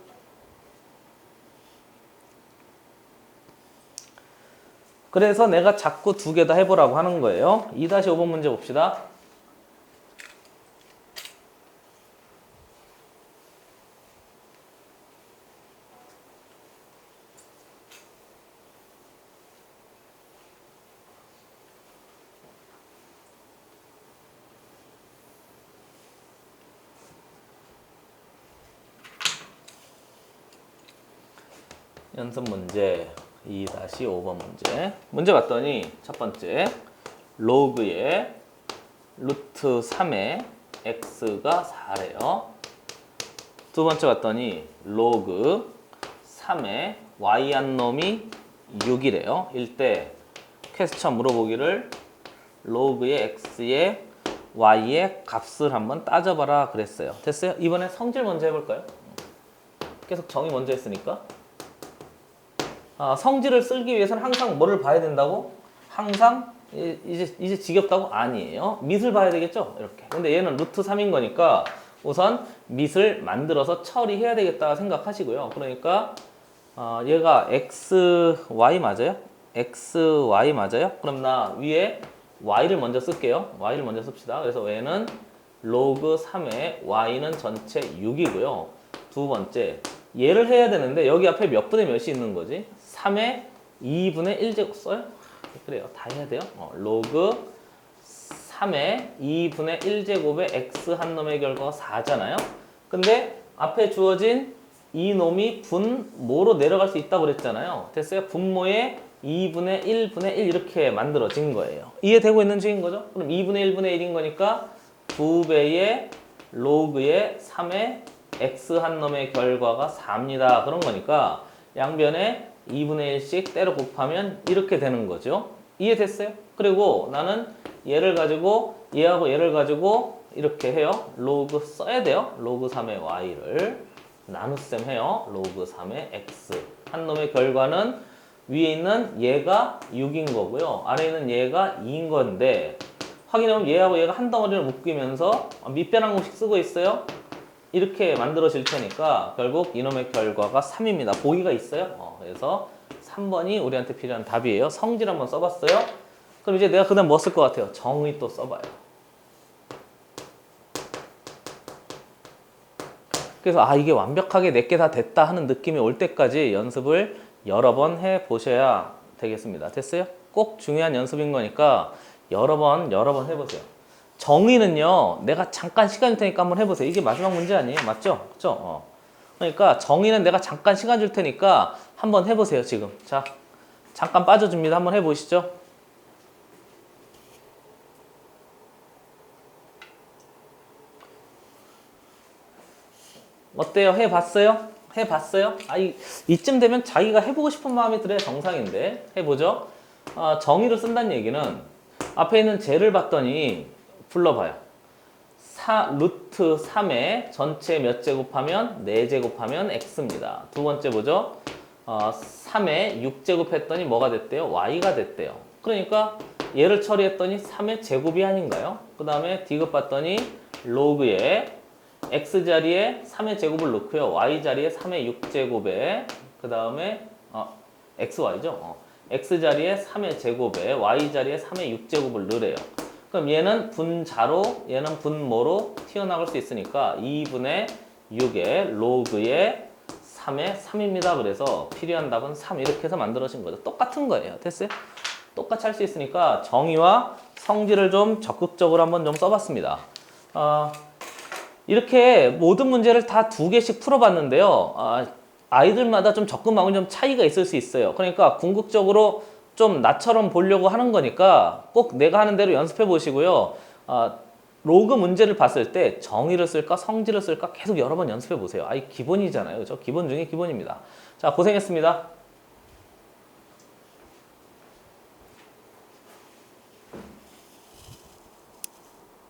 그래서 내가 자꾸 두 개 다 해보라고 하는 거예요. 2-5번 문제 봅시다. 연습 문제 2-5번 문제. 문제 봤더니 첫 번째 로그의 루트 3의 x가 4래요. 두 번째 봤더니 로그 3의 y 한 놈이 6이래요. 일때 퀘스천 물어보기를 로그의 x의 y의 값을 한번 따져봐라 그랬어요. 됐어요? 이번에 성질 먼저 해볼까요? 계속 정의 먼저 했으니까. 성질을 쓰기 위해서는 항상 뭐를 봐야 된다고? 항상 이제 지겹다고? 아니에요. 밑을 봐야 되겠죠? 이렇게. 근데 얘는 루트 3인 거니까 우선 밑을 만들어서 처리해야 되겠다 생각하시고요. 그러니까 얘가 xy 맞아요? xy 맞아요? 그럼 나 위에 y를 먼저 쓸게요. y를 먼저 씁시다. 그래서 얘는 로그 3의 y는 전체 6이고요. 두 번째 얘를 해야 되는데 여기 앞에 몇 분의 몇이 있는 거지? 3의 2분의 1제곱 써요? 그래요. 다 해야 돼요. 로그 3의 2분의 1제곱의 x 한 놈의 결과가 4잖아요. 근데 앞에 주어진 이 놈이 분모로 내려갈 수 있다고 그랬잖아요. 됐어요? 분모에 2분의 1분의 1 이렇게 만들어진 거예요. 이해되고 있는 중인 거죠? 그럼 2분의 1분의 1인 거니까 2배의 로그의 3의 x 한 놈의 결과가 4입니다. 그런 거니까 양변에 2분의 1씩 때려 곱하면 이렇게 되는 거죠. 이해됐어요? 그리고 나는 얘를 가지고 얘하고 얘를 가지고 이렇게 해요. 로그 써야 돼요. 로그 3의 y를 나눗셈 해요. 로그 3의 x 한 놈의 결과는 위에 있는 얘가 6인 거고요. 아래에 있는 얘가 2인 건데 확인하면 얘하고 얘가 한 덩어리를 묶이면서 밑변 공식 쓰고 있어요. 이렇게 만들어질 테니까 결국 이놈의 결과가 3입니다. 보기가 있어요. 그래서 3번이 우리한테 필요한 답이에요. 성질 한번 써봤어요. 그럼 이제 내가 그다음 뭐 쓸 것 같아요? 정의 또 써봐요. 그래서 이게 완벽하게 내게 다 됐다 하는 느낌이 올 때까지 연습을 여러 번 해보셔야 되겠습니다. 됐어요? 꼭 중요한 연습인 거니까 여러 번 해보세요. 정의는요, 내가 잠깐 시간 줄 테니까 한번 해보세요. 이게 마지막 문제 아니에요? 맞죠? 그죠? 그러니까 정의는 내가 잠깐 시간 줄 테니까 한번 해보세요, 지금. 자, 잠깐 빠져줍니다. 한번 해보시죠. 어때요? 해봤어요? 해봤어요? 이쯤 되면 자기가 해보고 싶은 마음이 들어야 정상인데. 해보죠. 정의로 쓴다는 얘기는 앞에 있는 쟤를 봤더니 불러봐요. 루트 3에 전체 몇 제곱하면 4제곱하면 x입니다. 두 번째 보죠. 3에 6제곱 했더니 뭐가 됐대요? y가 됐대요. 그러니까 얘를 처리했더니 3의 제곱이 아닌가요? 그 다음에 디귿 봤더니 로그에 x자리에 3의 제곱을 넣고요. y자리에 3의 6제곱에 그 다음에 xy죠. x자리에 3의 제곱에 y자리에 3의 6제곱을 넣으래요. 그럼 얘는 분자로 얘는 분모로 튀어나갈 수 있으니까 2분의 6의 로그의 3의 3입니다. 그래서 필요한 답은 3 이렇게 해서 만들어진 거죠. 똑같은 거예요. 됐어요? 똑같이 할 수 있으니까 정의와 성질을 좀 적극적으로 한번 좀 써봤습니다. 이렇게 모든 문제를 다 2개씩 풀어봤는데요. 아이들마다 좀 접근방법이 좀 차이가 있을 수 있어요. 그러니까 궁극적으로 좀 나처럼 보려고 하는 거니까 꼭 내가 하는 대로 연습해 보시고요. 로그 문제를 봤을 때 정의를 쓸까 성질을 쓸까 계속 여러 번 연습해 보세요. 기본이잖아요. 그죠? 기본 중에 기본입니다. 자, 고생했습니다.